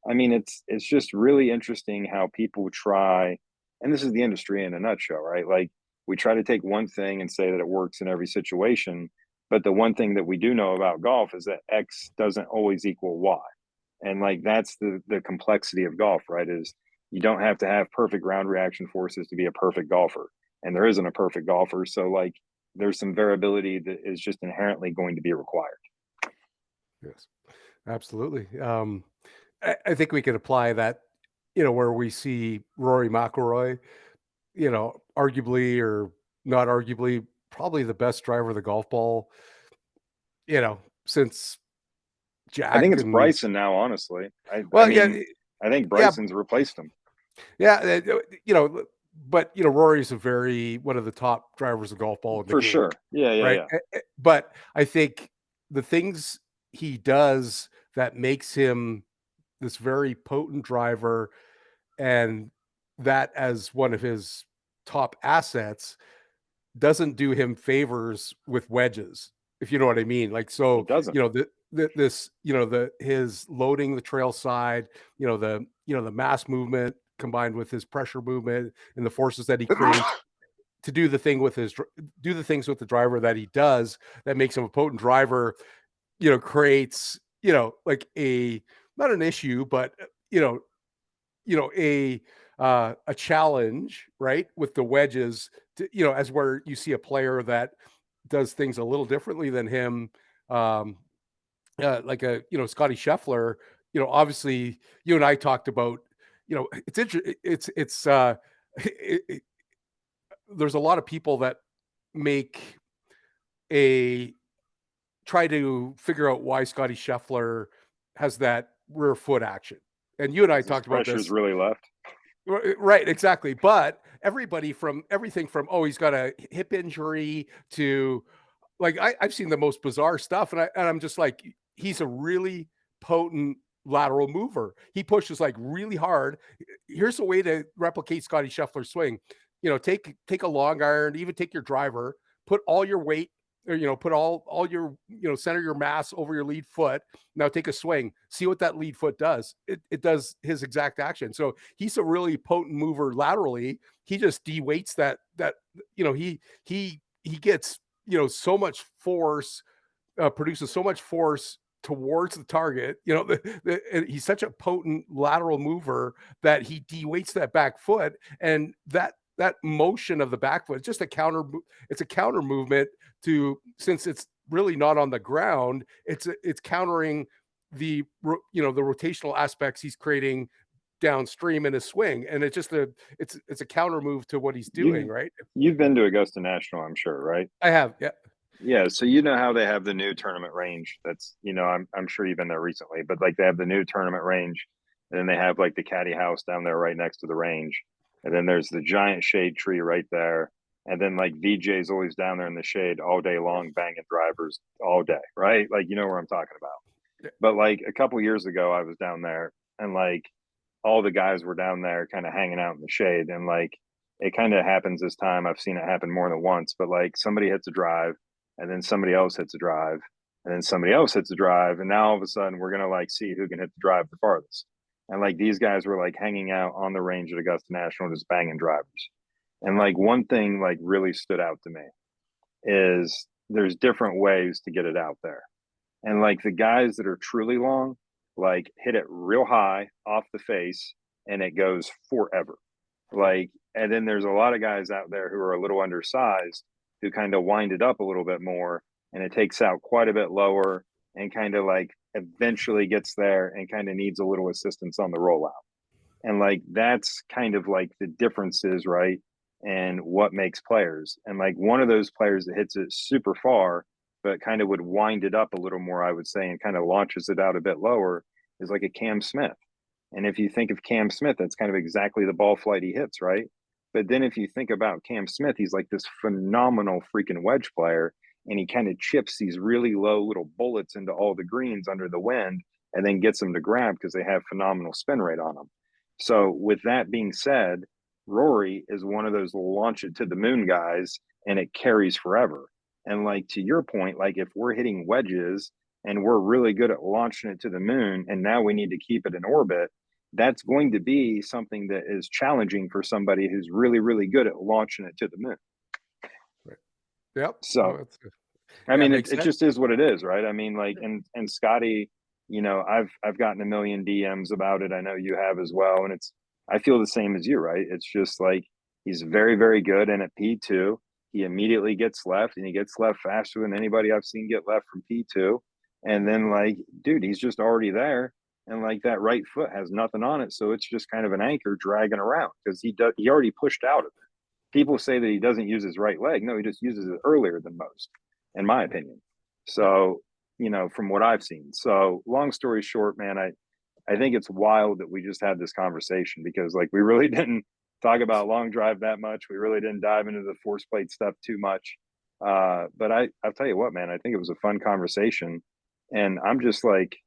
I mean, it's just really interesting how people try, and this is the industry in a nutshell, right? Like we try to take one thing and say that it works in every situation, but the one thing that we do know about golf is that X doesn't always equal Y. And like that's the complexity of golf, right? Is you don't have to have perfect ground reaction forces to be a perfect golfer. And there isn't a perfect golfer. So like there's some variability that is just inherently going to be required. Yes, absolutely. I think we could apply that, where we see Rory McIlroy, arguably or not arguably, probably the best driver of the golf ball, since I think Jack. it's And Bryson now, honestly. I well, yeah, mean, I think yeah, Bryson's replaced him. yeah, but Rory's one of the top drivers of golf ball in the For game, sure. Yeah, yeah, right? yeah. But I think the things he does that makes him this very potent driver, and that as one of his top assets doesn't do him favors with wedges, if you know what I mean. Like, It so, doesn't. this, his loading the trail side, the mass movement combined with his pressure movement and the forces that he creates to do the thing with do the things with the driver that he does that makes him a potent driver, creates, like not an issue, but a challenge, right? With the wedges, as where you see a player that does things a little differently than him, um, like Scotty Scheffler. Obviously, you and I talked about, it's interesting. It, it, there's a lot of people that make a try to figure out why Scotty Scheffler has that rear foot action. And you and I His talked about pressure's this. really left. Right, exactly. But everybody from everything from, oh, he's got a hip injury to, like, I've seen the most bizarre stuff, and I'm just like, he's a really potent lateral mover. He pushes like really hard. Here's a way to replicate Scotty Scheffler's swing. Take a long iron, even take your driver, put all your weight, or put all your, center your mass over your lead foot. Now take a swing, see what that lead foot does. It does his exact action. So he's a really potent mover laterally. He just de-weights that he gets, so much force, produces so much force towards the target. And he's such a potent lateral mover that he de-weights that back foot, and that motion of the back foot, it's just it's a counter movement to, since it's really not on the ground, it's countering the the rotational aspects he's creating downstream in his swing, and it's a counter move to what he's doing, You've right? you've been to Augusta National, I'm sure, right? I have, yeah. Yeah, so you know how they have the new tournament range. That's, I'm sure you've been there recently, but like they have the new tournament range, and then they have like the caddy house down there right next to the range. And then there's the giant shade tree right there. And then like VJ's always down there in the shade all day long, banging drivers all day, right? Like, you know where I'm talking about. Yeah. But like a couple years ago, I was down there, and like all the guys were down there kind of hanging out in the shade. And like it kind of happens this time. I've seen it happen more than once, but like somebody hits a drive, and then somebody else hits a drive, and then somebody else hits a drive. And now all of a sudden we're going to like see who can hit the drive the farthest. And like these guys were like hanging out on the range at Augusta National, just banging drivers. And like one thing like really stood out to me is there's different ways to get it out there. And like the guys that are truly long, like hit it real high off the face and it goes forever. Like, and then there's a lot of guys out there who are a little undersized who kind of wind it up a little bit more, and it takes out quite a bit lower and kind of like eventually gets there and kind of needs a little assistance on the rollout. And like that's kind of like the differences, right? And what makes players. And like one of those players that hits it super far, but kind of would wind it up a little more, I would say, and kind of launches it out a bit lower is like a Cam Smith. And if you think of Cam Smith, that's kind of exactly the ball flight he hits, right? But then if you think about Cam Smith, he's like this phenomenal freaking wedge player, and he kind of chips these really low little bullets into all the greens under the wind and then gets them to grab because they have phenomenal spin rate on them. So, with that being said, Rory is one of those launch it to the moon guys, and it carries forever. And like to your point, like if we're hitting wedges and we're really good at launching it to the moon, and now we need to keep it in orbit, that's going to be something that is challenging for somebody who's really, really good at launching it to the moon. Right. Yep. So, I Yeah, it mean, makes it sense. just is what it is, right? I mean, like, and Scotty, I've gotten a million DMs about it. I know you have as well, and I feel the same as you, right? It's just like he's very, very good, and at P2, he immediately gets left, and he gets left faster than anybody I've seen get left from P2. And then, like, dude, he's just already there, and like that right foot has nothing on it, so it's just kind of an anchor dragging around because he already pushed out of it. People say that he doesn't use his right leg. No, he just uses it earlier than most, in my opinion. Yeah. So, from what I've seen. So, long story short, man, I think it's wild that we just had this conversation because, like, we really didn't talk about long drive that much. We really didn't dive into the force plate stuff too much. But I'll tell you what, man, I think it was a fun conversation. And I'm just like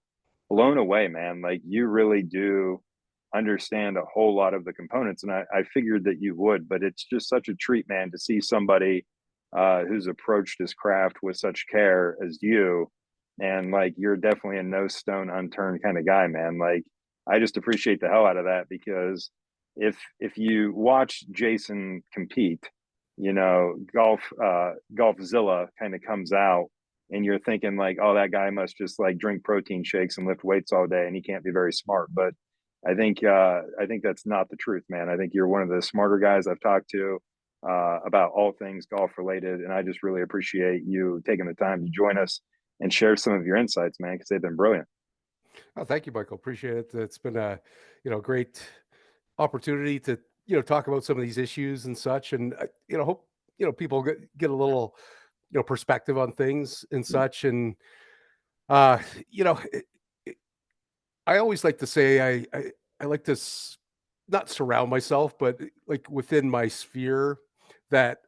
blown away, man. Like, you really do understand a whole lot of the components. And I figured that you would, but it's just such a treat, man, to see somebody who's approached his craft with such care as you. And like, you're definitely a no stone unturned kind of guy, man. Like, I just appreciate the hell out of that, because if you watch Jason compete, you know, Golfzilla kind of comes out, and you're thinking like, oh, that guy must just like drink protein shakes and lift weights all day, and he can't be very smart. But I think that's not the truth, man. I think you're one of the smarter guys I've talked to about all things golf related, and I just really appreciate you taking the time to join us and share some of your insights, man, because they've been brilliant. Oh, thank you, Michael. Appreciate it. It's been a, great opportunity to, talk about some of these issues and such. And, hope, people get a little, perspective on things and such. And, uh, you know, it, it- I always like to say, I like to not surround myself, but like within my sphere, that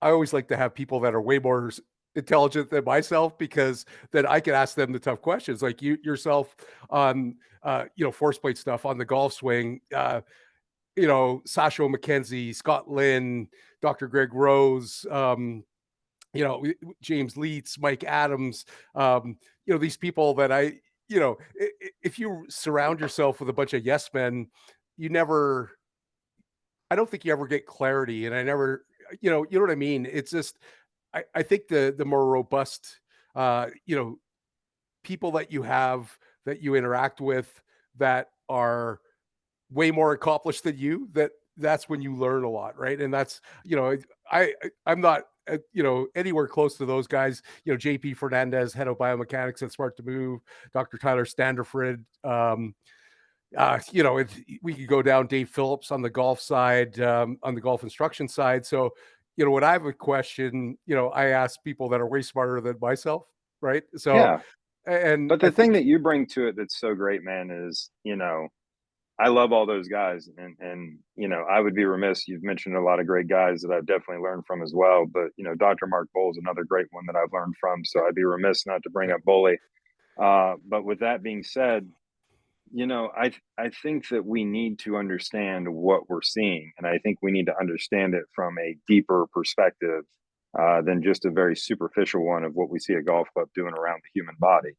I always like to have people that are way more intelligent than myself, because then I can ask them the tough questions, like you yourself on force plate stuff on the golf swing. Sasho McKenzie, Scott Lynn, Dr. Greg Rose, James Leitz, Mike Adams, these people that if you surround yourself with a bunch of yes men, you never, I don't think you ever get clarity. And I never, you know what I mean? It's just, I think the more robust, people that you have, that you interact with, that are way more accomplished than you, that's when you learn a lot, right? And that's, I'm not anywhere close to those guys. JP Fernandez, head of biomechanics at Smart to Move, Dr. Tyler Standerford, we could go down Dave Phillips on the golf side, on the golf instruction side. So when I have a question, I ask people that are way smarter than myself, right? So, Yeah. and But I the thing think, that you bring to it that's so great, man, is, I love all those guys, and I would be remiss. You've mentioned a lot of great guys that I've definitely learned from as well. But Dr. Mark Bull is another great one that I've learned from. So I'd be remiss not to bring yeah, up Bully. But with that being said, I think that we need to understand what we're seeing, and I think we need to understand it from a deeper perspective than just a very superficial one of what we see a golf club doing around the human body.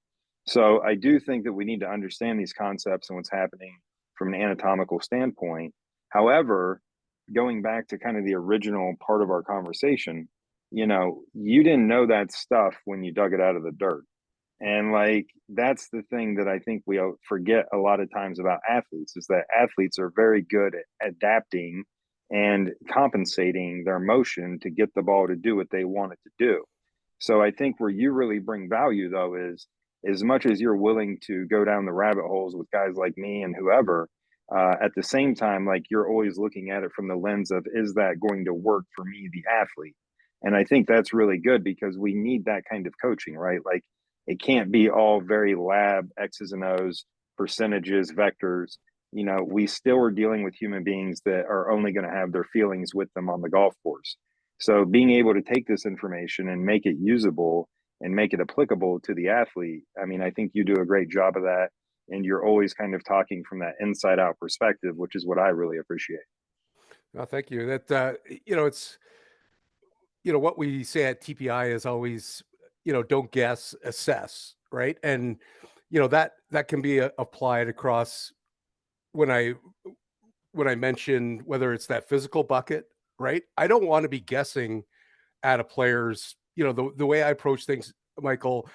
So I do think that we need to understand these concepts and what's happening from an anatomical standpoint. However, going back to kind of the original part of our conversation, you didn't know that stuff when you dug it out of the dirt. And like, that's the thing that I think we forget a lot of times about athletes, is that athletes are very good at adapting and compensating their motion to get the ball to do what they want it to do. So I think where you really bring value, though, is as much as you're willing to go down the rabbit holes with guys like me and whoever, at the same time, like, you're always looking at it from the lens of, is that going to work for me, the athlete? And I think that's really good, because we need that kind of coaching, right? Like, it can't be all very lab X's and O's, percentages, vectors. We still are dealing with human beings that are only going to have their feelings with them on the golf course. So being able to take this information and make it usable and make it applicable to the athlete, I mean, I think you do a great job of that. And you're always kind of talking from that inside out perspective, which is what I really appreciate. oh, thank you. That, it's, what we say at TPI is always, don't guess, assess, right? And, that can be applied across when I mention whether it's that physical bucket, right? I don't want to be guessing at a player's, the way I approach things, Michael,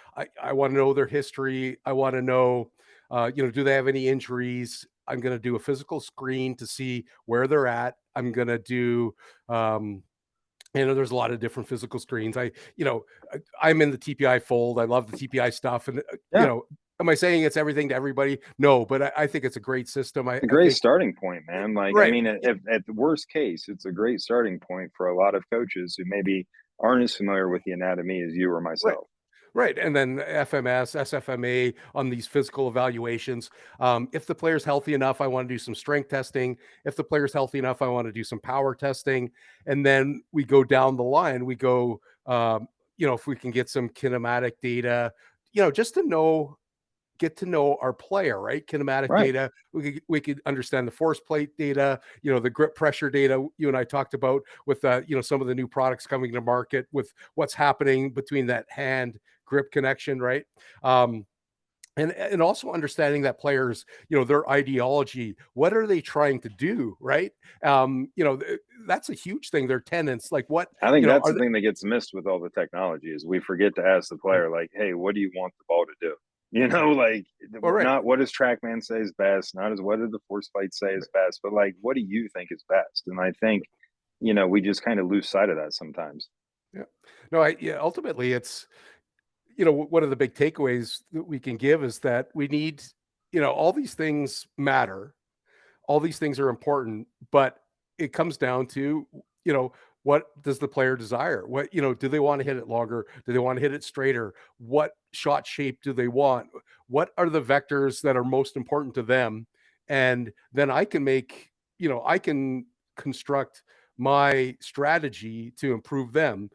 I want to know their history. I want to know, do they have any injuries? I'm going to do a physical screen to see where they're at. I'm going to do, there's a lot of different physical screens. I'm in the TPI fold. I love the TPI stuff. And, Yeah. am I saying it's everything to everybody? No, but I think it's a great system. A I great think, starting point, man. Like, I right. mean, if, at the worst case, it's a great starting point for a lot of coaches who maybe aren't as familiar with the anatomy as you or Right. myself. Right. And then FMS, SFMA on these physical evaluations. If the player's healthy enough, I want to do some strength testing. If the player's healthy enough, I want to do some power testing. And then we go down the line. We go, if we can get some kinematic data, just to know get to know our player, right? Kinematic Right. data. We could understand the force plate data, the grip pressure data you and I talked about with some of the new products coming to market with what's happening between that hand grip connection, right? And also understanding that players, their ideology, what are they trying to do, right? That's a huge thing. Their tenants, like what, I think that's are the they thing that gets missed with all the technology is we forget to ask the right, player, like, hey, what do you want the ball to do? right, Like all right, not what does TrackMan say is best, not as what did the force plate say is right, best, but like what do you think is best? And I think, we just kind of lose sight of that sometimes. yeah. No, yeah, ultimately it's, one of the big takeaways that we can give is that we need, all these things matter, all these things are important, but it comes down to, what does the player desire? What, do they want to hit it longer? Do they want to hit it straighter? What shot shape do they want? What are the vectors that are most important to them? And then I can make, I can construct my strategy to improve them.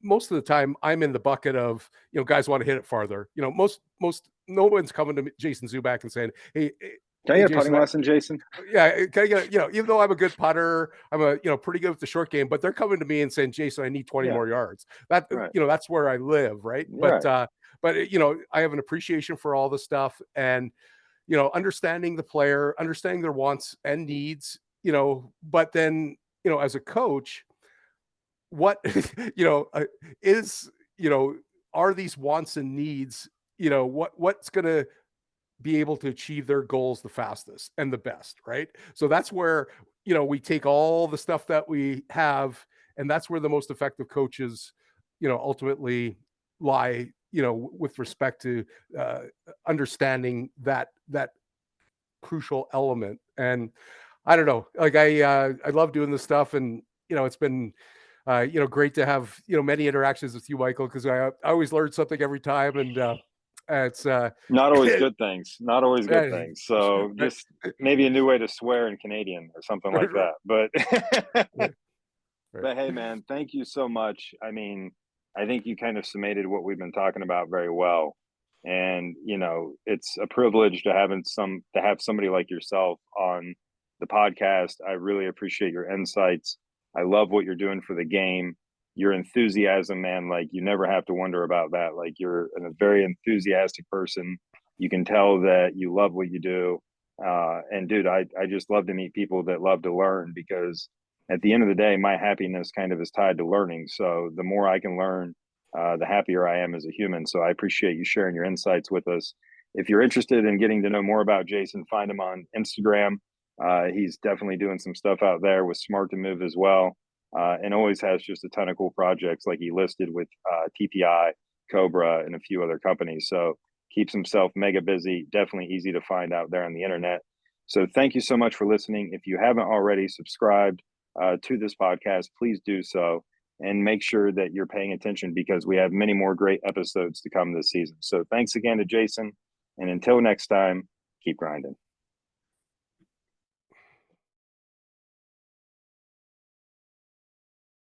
Most of the time I'm in the bucket of, guys want to hit it farther. No one's coming to Jason Zubak and saying, Can I hey, get a putting Jason, lesson, Jason? yeah, can I get, even though I'm a good putter, I'm pretty good with the short game, but they're coming to me and saying, Jason, I need 20 Yeah, more yards. That, right. that's where I live. Right. Right. But, I have an appreciation for all the stuff and, understanding the player, understanding their wants and needs, but then, as a coach, what, is, are these wants and needs, what's going to be able to achieve their goals the fastest and the best, right? So that's where, we take all the stuff that we have, and that's where the most effective coaches, ultimately lie, with respect to understanding that crucial element. And I don't know, like I love doing this stuff, and it's been great to have many interactions with you, Michael, because I always learn something every time, and it's Not always good things. Not always good yeah, things. So just maybe a new way to swear in Canadian or something like that. But right, right. But hey, man, thank you so much. I mean, I think you kind of summated what we've been talking about very well. And, it's a privilege to have somebody like yourself on the podcast. I really appreciate your insights. I love what you're doing for the game. Your enthusiasm, man, like you never have to wonder about that. Like you're a very enthusiastic person. You can tell that you love what you do. And dude, I just love to meet people that love to learn because at the end of the day, my happiness kind of is tied to learning. So the more I can learn, the happier I am as a human. So I appreciate you sharing your insights with us. If you're interested in getting to know more about Jason, find him on Instagram. He's definitely doing some stuff out there with Smart to Move as well, and always has just a ton of cool projects like he listed with TPI, Cobra, and a few other companies. So keeps himself mega busy. Definitely easy to find out there on the internet. So thank you so much for listening. If you haven't already subscribed to this podcast, please do so and make sure that you're paying attention because we have many more great episodes to come this season. So thanks again to Jason. And until next time, keep grinding.